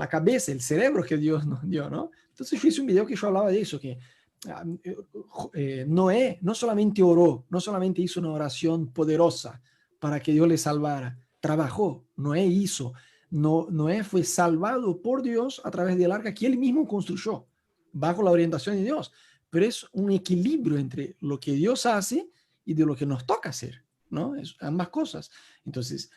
cabeza, el cerebro que Dios nos dio, ¿no? Entonces yo hice un video que yo hablaba de eso, que Noé no solamente oró, no solamente hizo una oración poderosa para que Dios le salvara, trabajó, Noé fue salvado por Dios a través del arca que él mismo construyó, bajo la orientación de Dios. Pero es un equilibrio entre lo que Dios hace y de lo que nos toca hacer, ¿no? Es ambas cosas. Entonces,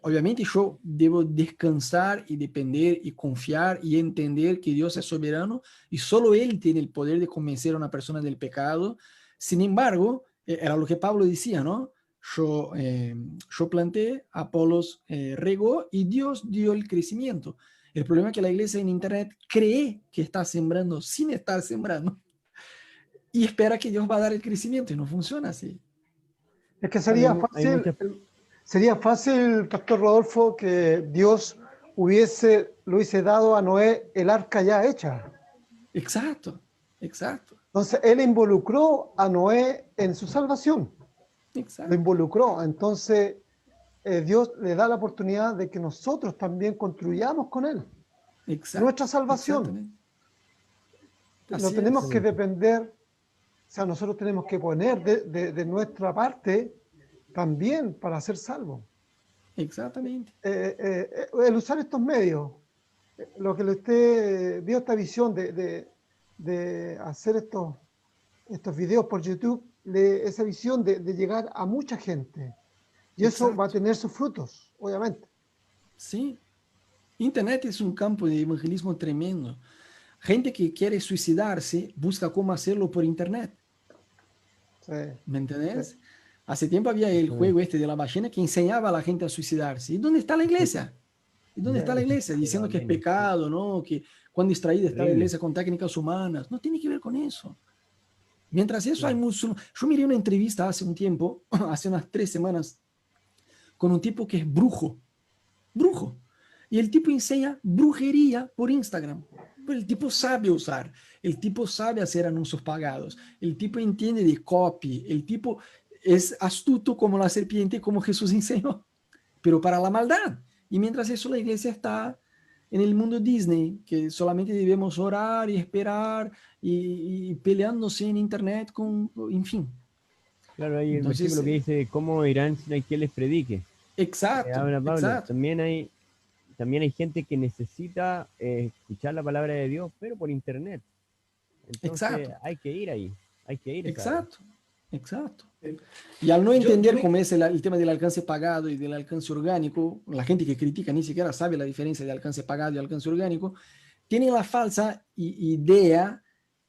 obviamente yo debo descansar y depender y confiar y entender que Dios es soberano y solo Él tiene el poder de convencer a una persona del pecado. Sin embargo, era lo que Pablo decía, ¿no? Yo planté, Apolos regó y Dios dio el crecimiento. El problema es que la iglesia en internet cree que está sembrando sin estar sembrando y espera que Dios va a dar el crecimiento y no funciona así. Es que Hay muchas... sería fácil, Pastor Rodolfo, que Dios le hubiese dado a Noé el arca ya hecha. Exacto, exacto, Entonces, él involucró a Noé en su salvación. Lo exacto, involucró. Entonces, Dios le da la oportunidad de que nosotros también construyamos con él exacto, nuestra salvación. exactamente. No Así tenemos es. que depender, o sea, nosotros tenemos que poner de nuestra parte también para ser salvos. Exactamente. El usar estos medios, lo que le dio esta visión de hacer estos videos por YouTube, esa visión de llegar a mucha gente. Y eso va a Exacto. tener sus frutos, obviamente. Sí. Internet es un campo de evangelismo tremendo. Gente que quiere suicidarse busca cómo hacerlo por internet. Sí, ¿Me sí. entendés? Hace tiempo había el juego este de la ballena que enseñaba a la gente a suicidarse. ¿Y dónde está la iglesia? ¿Y dónde está la iglesia? Diciendo que es pecado, ¿no? Que cuán distraída está la Terrible. iglesia con técnicas humanas. No tiene que ver con eso. Mientras eso hay muchos... Yo miré una entrevista hace un tiempo, hace unas 3 semanas, con un tipo que es brujo. Brujo. Y el tipo enseña brujería por Instagram. Pero el tipo sabe usar, el tipo sabe hacer anuncios pagados, el tipo entiende de copy, el tipo es astuto como la serpiente, como Jesús enseñó, pero para la maldad. Y mientras eso la iglesia está en el mundo Disney, que solamente debemos orar y esperar y peleándose en internet con, en fin. Claro, hay el Entonces, versículo que dice, ¿cómo irán si no hay quien les predique? exacto, Habla Pablo. exacto, También hay gente que necesita escuchar la palabra de Dios, pero por internet. Entonces exacto. hay que ir ahí, hay que ir a esa área. Exacto, exacto. Y al no Yo entender me- cómo es el tema del alcance pagado y del alcance orgánico, la gente que critica ni siquiera sabe la diferencia de alcance pagado y alcance orgánico, tiene la falsa idea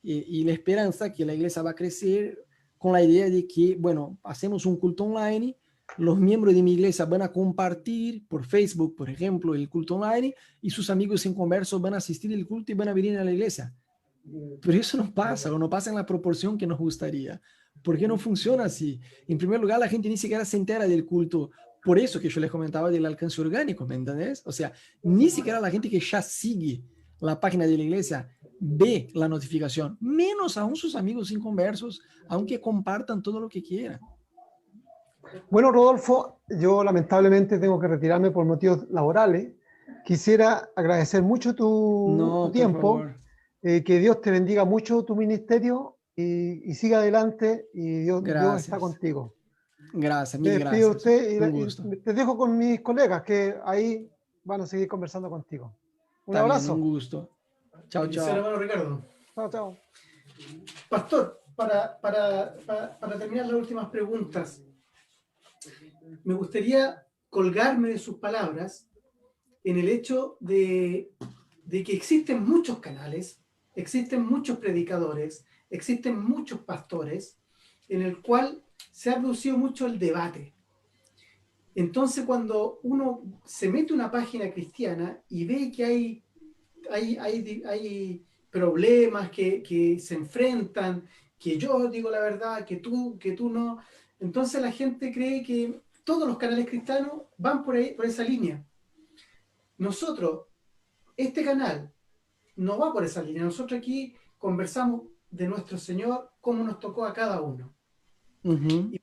y la esperanza que la iglesia va a crecer con la idea de que, bueno, hacemos un culto online, los miembros de mi iglesia van a compartir por Facebook, por ejemplo, el culto online y sus amigos inconversos van a asistir al culto y van a venir a la iglesia. Pero eso no pasa, o no pasa en la proporción que nos gustaría. ¿Por qué no funciona así? En primer lugar, la gente ni siquiera se entera del culto. Por eso que yo les comentaba del alcance orgánico, ¿me entendés? O sea, ni siquiera la gente que ya sigue la página de la iglesia ve la notificación, menos aún sus amigos inconversos, aunque compartan todo lo que quieran. Bueno, Rodolfo, yo lamentablemente tengo que retirarme por motivos laborales. Quisiera agradecer mucho tu No, por tiempo, favor. que Dios te bendiga mucho tu ministerio y siga adelante y Dios está Gracias. contigo. Gracias, Me mil despido de gracias. Un usted gusto. y te dejo con mis colegas que ahí van a seguir conversando contigo. Un Está bien, un abrazo. gusto. Chao, bendiciones, chao. hermano Ricardo. Chao, chao. Pastor, para terminar las últimas preguntas, me gustaría colgarme de sus palabras en el hecho de que existen muchos canales, existen muchos predicadores, existen muchos pastores, en el cual se ha producido mucho el debate. Entonces, cuando uno se mete a una página cristiana y ve que hay problemas que se enfrentan, que yo digo la verdad, que tú no, entonces la gente cree que todos los canales cristianos van por ahí, por esa línea. Nosotros, este canal, no va por esa línea. Nosotros aquí conversamos de nuestro Señor, cómo nos tocó a cada uno. Ujú. Y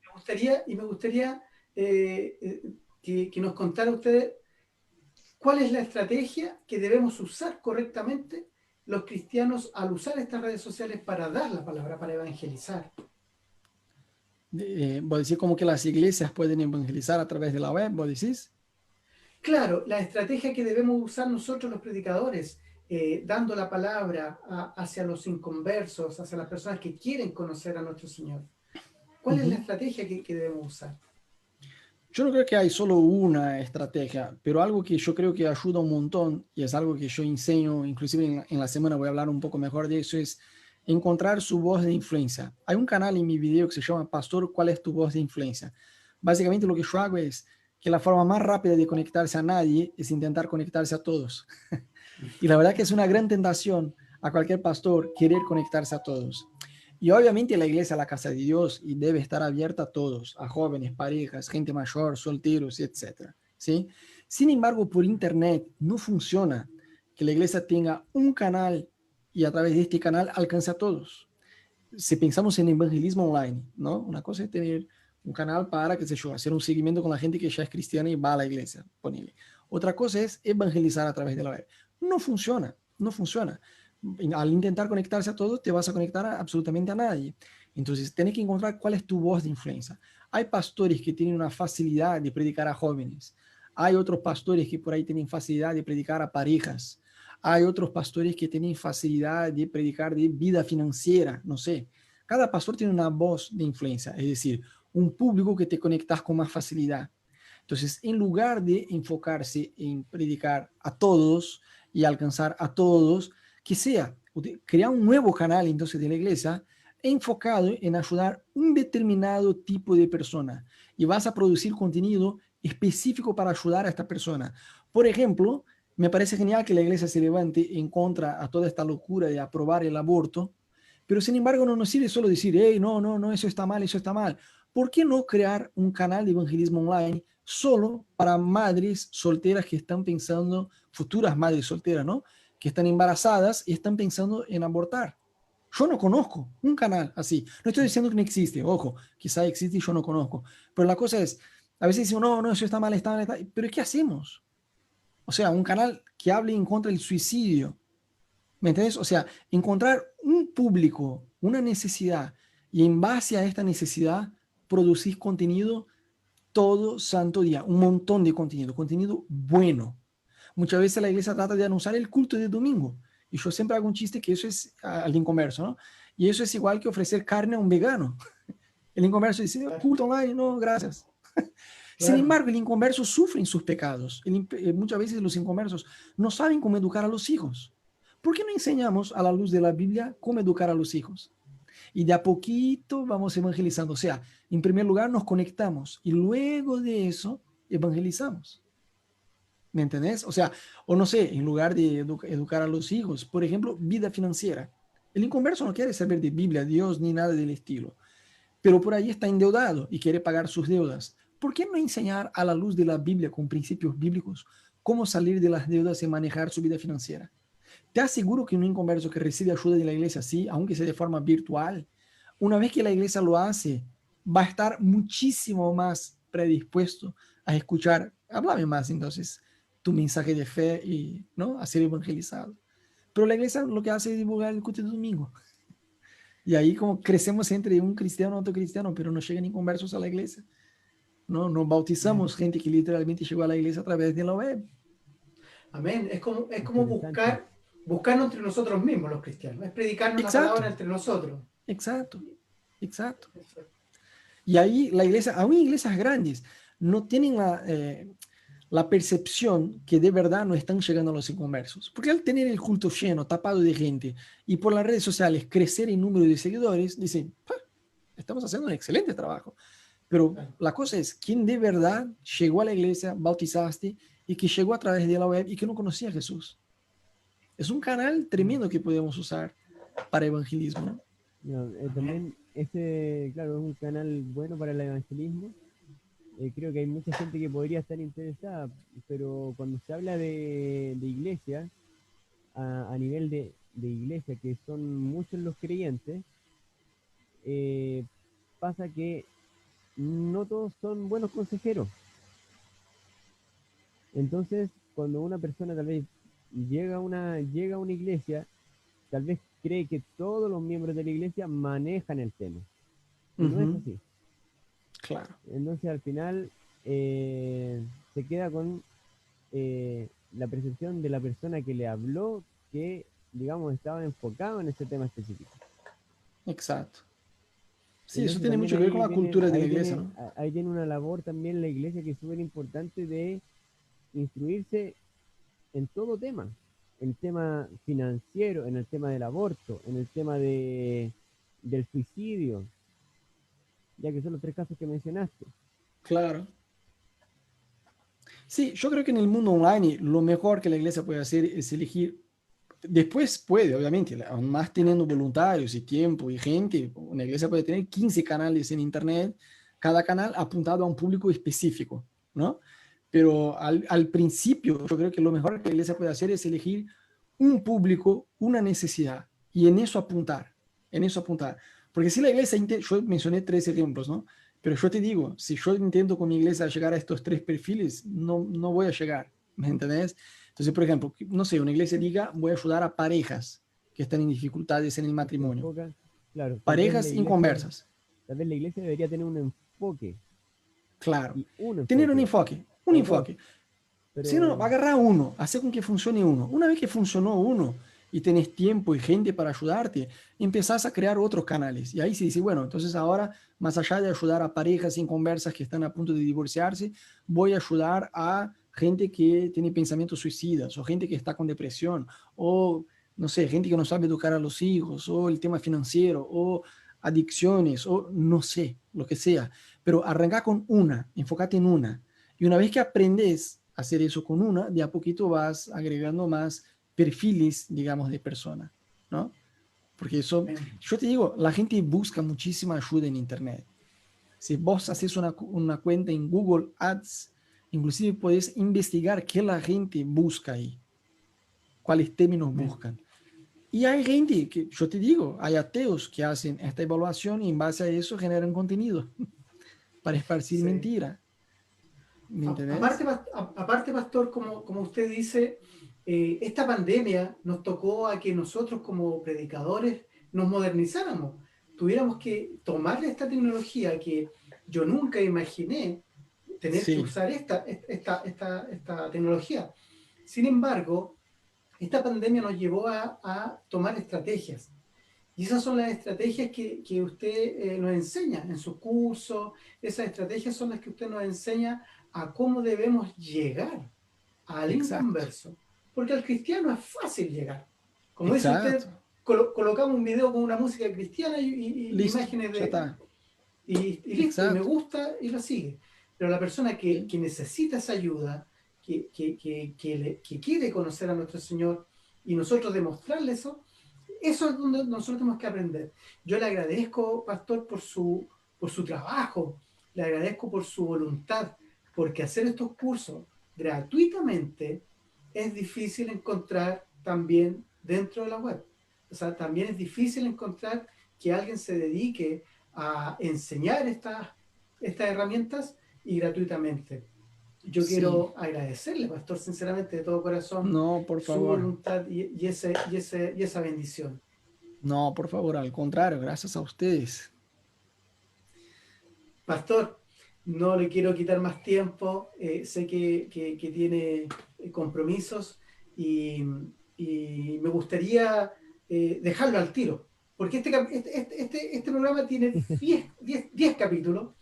me gustaría que nos contara ustedes cuál es la estrategia que debemos usar correctamente los cristianos al usar estas redes sociales para dar la palabra, para evangelizar. ¿Vos decís como que las iglesias pueden evangelizar a través de la web? ¿Vos decís? Claro, la estrategia que debemos usar nosotros los predicadores, dando la palabra hacia los inconversos, hacia las personas que quieren conocer a nuestro Señor. ¿Cuál es la estrategia que debemos usar? Yo no creo que hay solo una estrategia, pero algo que yo creo que ayuda un montón y es algo que yo enseño, inclusive en la semana voy a hablar un poco mejor de eso, es encontrar su voz de influencia. Hay un canal en mi video que se llama Pastor, ¿cuál es tu voz de influencia? Básicamente lo que yo hago es que la forma más rápida de conectarse a nadie es intentar conectarse a todos. Y la verdad que es una gran tentación a cualquier pastor querer conectarse a todos. Y obviamente la iglesia es la casa de Dios y debe estar abierta a todos, a jóvenes, parejas, gente mayor, solteros, etcétera, ¿sí? Sin embargo, por internet no funciona que la iglesia tenga un canal y a través de este canal alcance a todos. Si pensamos en evangelismo online, ¿no? Una cosa es tener un canal para, qué sé yo, hacer un seguimiento con la gente que ya es cristiana y va a la iglesia, ponele. Otra cosa es evangelizar a través de la web. No funciona, no funciona. Al intentar conectarse a todos, te vas a conectar absolutamente a nadie. Entonces, tienes que encontrar cuál es tu voz de influencia. Hay pastores que tienen una facilidad de predicar a jóvenes. Hay otros pastores que por ahí tienen facilidad de predicar a parejas. Hay otros pastores que tienen facilidad de predicar de vida financiera, no sé. Cada pastor tiene una voz de influencia, es decir, un público que te conectas con más facilidad. Entonces, en lugar de enfocarse en predicar a todos y alcanzar a todos, que sea crear un nuevo canal entonces de la iglesia enfocado en ayudar un determinado tipo de persona y vas a producir contenido específico para ayudar a esta persona. Por ejemplo, me parece genial que la iglesia se levante en contra a toda esta locura de aprobar el aborto, pero sin embargo no nos sirve solo decir, hey, no, no, no, eso está mal, eso está mal. ¿Por qué no crear un canal de evangelismo online solo para madres solteras que están pensando, futuras madres solteras, ¿no? Que están embarazadas y están pensando en abortar? Yo no conozco un canal así. No estoy diciendo que no existe, ojo, quizá existe y yo no conozco. Pero la cosa es, a veces decimos, no, no, eso está mal, está mal, está mal. Pero ¿qué hacemos? O sea, un canal que hable en contra del suicidio. ¿Me entiendes? O sea, encontrar un público, una necesidad, y en base a esta necesidad, producir contenido todo santo día, un montón de contenido, contenido bueno. Muchas veces la iglesia trata de anunciar el culto de domingo, y yo siempre hago un chiste que eso es al inconverso, ¿no? Y eso es igual que ofrecer carne a un vegano. El inconverso dice, culto online, no, gracias. Sin embargo, el inconverso sufre en sus pecados. Muchas veces los inconversos no saben cómo educar a los hijos. ¿Por qué no enseñamos a la luz de la Biblia cómo educar a los hijos? Y de a poquito vamos evangelizando. O sea, en primer lugar nos conectamos y luego de eso evangelizamos. ¿Me entendés? O sea, o no sé, en lugar de educar a los hijos, por ejemplo, vida financiera. El inconverso no quiere saber de Biblia, Dios, ni nada del estilo. Pero por ahí está endeudado y quiere pagar sus deudas. ¿Por qué no enseñar a la luz de la Biblia con principios bíblicos cómo salir de las deudas y manejar su vida financiera? Te aseguro que un inconverso que recibe ayuda de la iglesia, sí, aunque sea de forma virtual, una vez que la iglesia lo hace, va a estar muchísimo más predispuesto a escuchar, háblame más entonces, tu mensaje de fe y ¿no? A ser evangelizado. Pero la iglesia lo que hace es divulgar el culto de domingo. Y ahí como crecemos entre un cristiano y otro cristiano, pero no llegan inconversos a la iglesia. No, nos bautizamos gente que literalmente llegó a la iglesia a través de la web. Amén. Es como buscarnos entre nosotros mismos los cristianos. Es predicarnos la Exacto, palabra entre nosotros. exacto, exacto. Y ahí la iglesia, aún iglesias grandes, no tienen la percepción que de verdad no están llegando a los inconversos. Porque al tener el culto lleno, tapado de gente, y por las redes sociales crecer en número de seguidores, dicen, estamos haciendo un excelente trabajo. Pero la cosa es, ¿quién de verdad llegó a la iglesia, bautizaste, y que llegó a través de la web y que no conocía a Jesús? Es un canal tremendo que podemos usar para evangelismo, ¿no? También claro, es un canal bueno para el evangelismo. Creo que hay mucha gente que podría estar interesada, pero cuando se habla de iglesia, a nivel de iglesia, que son muchos los creyentes, pasa que no todos son buenos consejeros. Entonces, cuando una persona tal vez llega a una iglesia, tal vez cree que todos los miembros de la iglesia manejan el tema. Y no es así. Claro. Entonces, al final, se queda con la percepción de la persona que le habló, que, digamos, estaba enfocado en ese tema específico. Exacto. Sí, Entonces, eso tiene mucho que ver con la cultura de la iglesia, ¿no? ahí tiene una labor también la iglesia que es súper importante de instruirse en todo tema, en el tema financiero, en el tema del aborto, en el tema del suicidio, ya que son los tres casos que mencionaste. Claro. Sí, yo creo que en el mundo online lo mejor que la iglesia puede hacer es elegir. Después puede, obviamente, aún más teniendo voluntarios y tiempo y gente, una iglesia puede tener 15 canales en Internet, cada canal apuntado a un público específico, ¿no? Pero al principio, yo creo que lo mejor que la iglesia puede hacer es elegir un público, una necesidad, y en eso apuntar, en eso apuntar. Porque si la iglesia, yo mencioné 3 ejemplos, ¿no? Pero yo te digo, si yo intento con mi iglesia llegar a estos 3 perfiles, no voy a llegar, ¿me entendés? Entonces, por ejemplo, no sé, una iglesia diga, voy a ayudar a parejas que están en dificultades en el Se matrimonio, enfoca, claro, parejas inconversas, tal vez la iglesia debería tener un enfoque, claro. y un Tener un enfoque, enfoque, un o dos, enfoque. Si no, pero agarra uno, hace con que funcione uno. Una vez que funcionó uno y tenés tiempo y gente para ayudarte, empezás a crear otros canales. Y ahí se dice, bueno, entonces ahora, más allá de ayudar a parejas inconversas que están a punto de divorciarse, voy a ayudar a gente que tiene pensamientos suicidas, o gente que está con depresión, o, no sé, gente que no sabe educar a los hijos, o el tema financiero, o adicciones, o no sé, lo que sea. Pero arranca con una, enfócate en una. Y una vez que aprendes a hacer eso con una, de a poquito vas agregando más perfiles, digamos, de persona, ¿no? Porque eso, Amén. yo te digo, la gente busca muchísima ayuda en Internet. Si vos haces una cuenta en Google Ads, inclusive puedes investigar qué la gente busca ahí, cuáles términos Amén. buscan. Y hay gente que, yo te digo, hay ateos que hacen esta evaluación y en base a eso generan contenido para esparcir Sí. mentira. ¿Me Aparte, entendés? aparte, pastor, como usted dice, esta pandemia nos tocó a que nosotros como predicadores nos modernizáramos. Tuviéramos que tomarle esta tecnología que yo nunca imaginé tener que Sí, usar esta tecnología. Sin embargo, esta pandemia nos llevó a tomar estrategias. Y esas son las estrategias que usted nos enseña en sus cursos. Esas estrategias son las que usted nos enseña a cómo debemos llegar al exacto, inconverso. Porque al cristiano es fácil llegar. Como dice exacto. usted, colocamos un video con una música cristiana y Listo, imágenes ya de... está. Y listo, y me Exacto. gusta y lo sigue. Pero la persona que, Sí. que necesita esa ayuda, que quiere conocer a nuestro Señor y nosotros demostrarle eso es donde nosotros tenemos que aprender. Yo le agradezco, pastor, por su trabajo, le agradezco por su voluntad, porque hacer estos cursos gratuitamente es difícil encontrar también dentro de la web. O sea, también es difícil encontrar que alguien se dedique a enseñar estas herramientas y gratuitamente. Yo Sí. quiero agradecerle, pastor, sinceramente, de todo corazón, No, por su favor. voluntad y esa bendición. No, por favor, al contrario, gracias a ustedes. Pastor, no le quiero quitar más tiempo, sé que tiene compromisos y, y me gustaría dejarlo al tiro, porque este programa tiene 10 capítulos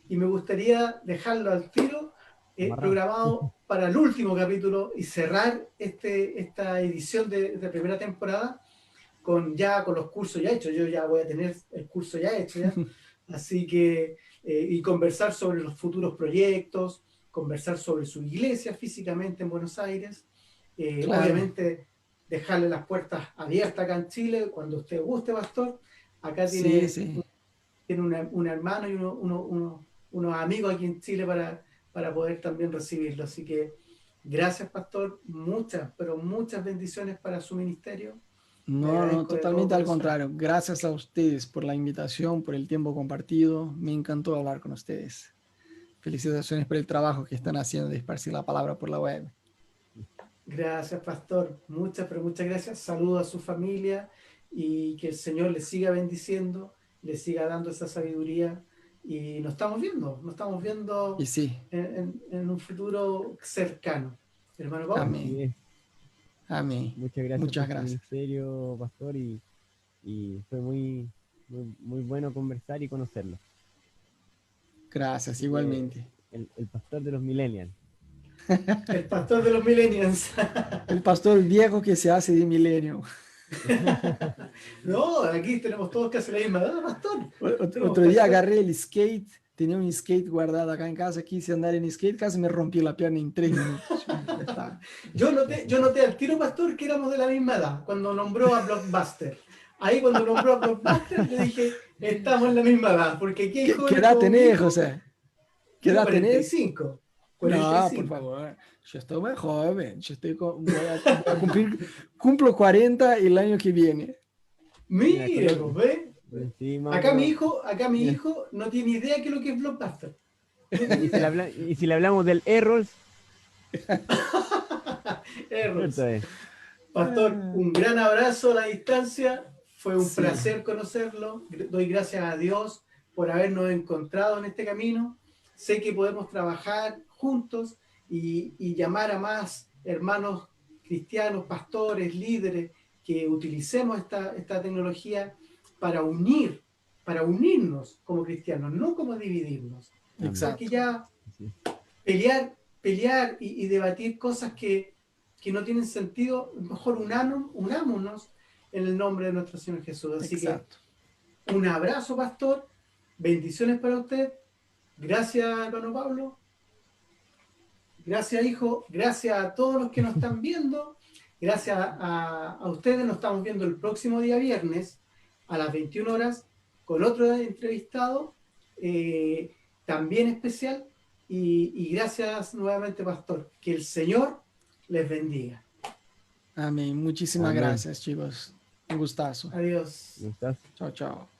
y me gustaría dejarlo al tiro, amarrado. programado para el último capítulo y cerrar esta edición de primera temporada con los cursos ya hechos. Yo ya voy a tener el curso ya hecho ya. Así que, y conversar sobre los futuros proyectos, conversar sobre su iglesia físicamente en Buenos Aires, Claro. obviamente dejarle las puertas abiertas acá en Chile cuando usted guste, pastor. Acá Sí, tiene, sí. tiene un hermano y unos amigos aquí en Chile para poder también recibirlo. Así que gracias, pastor. Muchas, pero muchas bendiciones para su ministerio. Le No, no, agradezco de todo totalmente al corazón. contrario. Gracias a ustedes por la invitación, por el tiempo compartido. Me encantó hablar con ustedes. Felicitaciones por el trabajo que están haciendo de esparcir la palabra por la web. Gracias, pastor. Muchas, pero muchas gracias. Saludos a su familia y que el Señor le siga bendiciendo, le siga dando esa sabiduría. Y nos estamos viendo Y sí, en un futuro cercano. Hermano Pablo, Así amén. es. Amén. Muchas gracias por Muchas su gracias. ministerio, pastor, y fue muy, muy, muy bueno conversar y conocerlo. Gracias, igualmente. El pastor de los millennials. El pastor de los millennials. El pastor viejo que se hace de milenio. No, aquí tenemos todos casi la misma edad, pastor. Otro día agarré el skate, tenía un skate guardado acá en casa, quise andar en skate, casi me rompí la pierna en 3 minutos. Yo noté al tiro, pastor, que éramos de la misma edad, cuando nombró a Blockbuster. Ahí cuando nombró a Blockbuster, le dije, estamos en la misma edad, porque aquí hay ¿Qué jóvenes edad como tenés, Nico. José? ¿Qué edad tenés? 45. No, 45. por favor, yo estoy muy joven, cumplo 40 el año que viene. Mire, pues, ¿ve? Sí, más o Acá mi menos. hijo no tiene idea de lo que es Blockbuster. Y si le hablamos del Errols, Errors. cierto es. Pastor, un gran abrazo a la distancia. Fue un Sí. placer conocerlo. Doy gracias a Dios por habernos encontrado en este camino. Sé que podemos trabajar juntos y llamar a más hermanos cristianos, pastores, líderes, que utilicemos esta tecnología para unirnos como cristianos, no como dividirnos. Exacto. Porque ya Sí. pelear y debatir cosas que no tienen sentido, mejor unámonos en el nombre de nuestro Señor Jesús. Así Exacto. que un abrazo, pastor, bendiciones para usted. Gracias, hermano Pablo. Gracias, hijo. Gracias a todos los que nos están viendo. Gracias a ustedes. Nos estamos viendo el próximo día viernes a las 21 horas con otro entrevistado también especial. Y gracias nuevamente, pastor. Que el Señor les bendiga. Amén. Muchísimas Amén. gracias, chicos. Un gustazo. Adiós. ¿No estás? Chao, chao.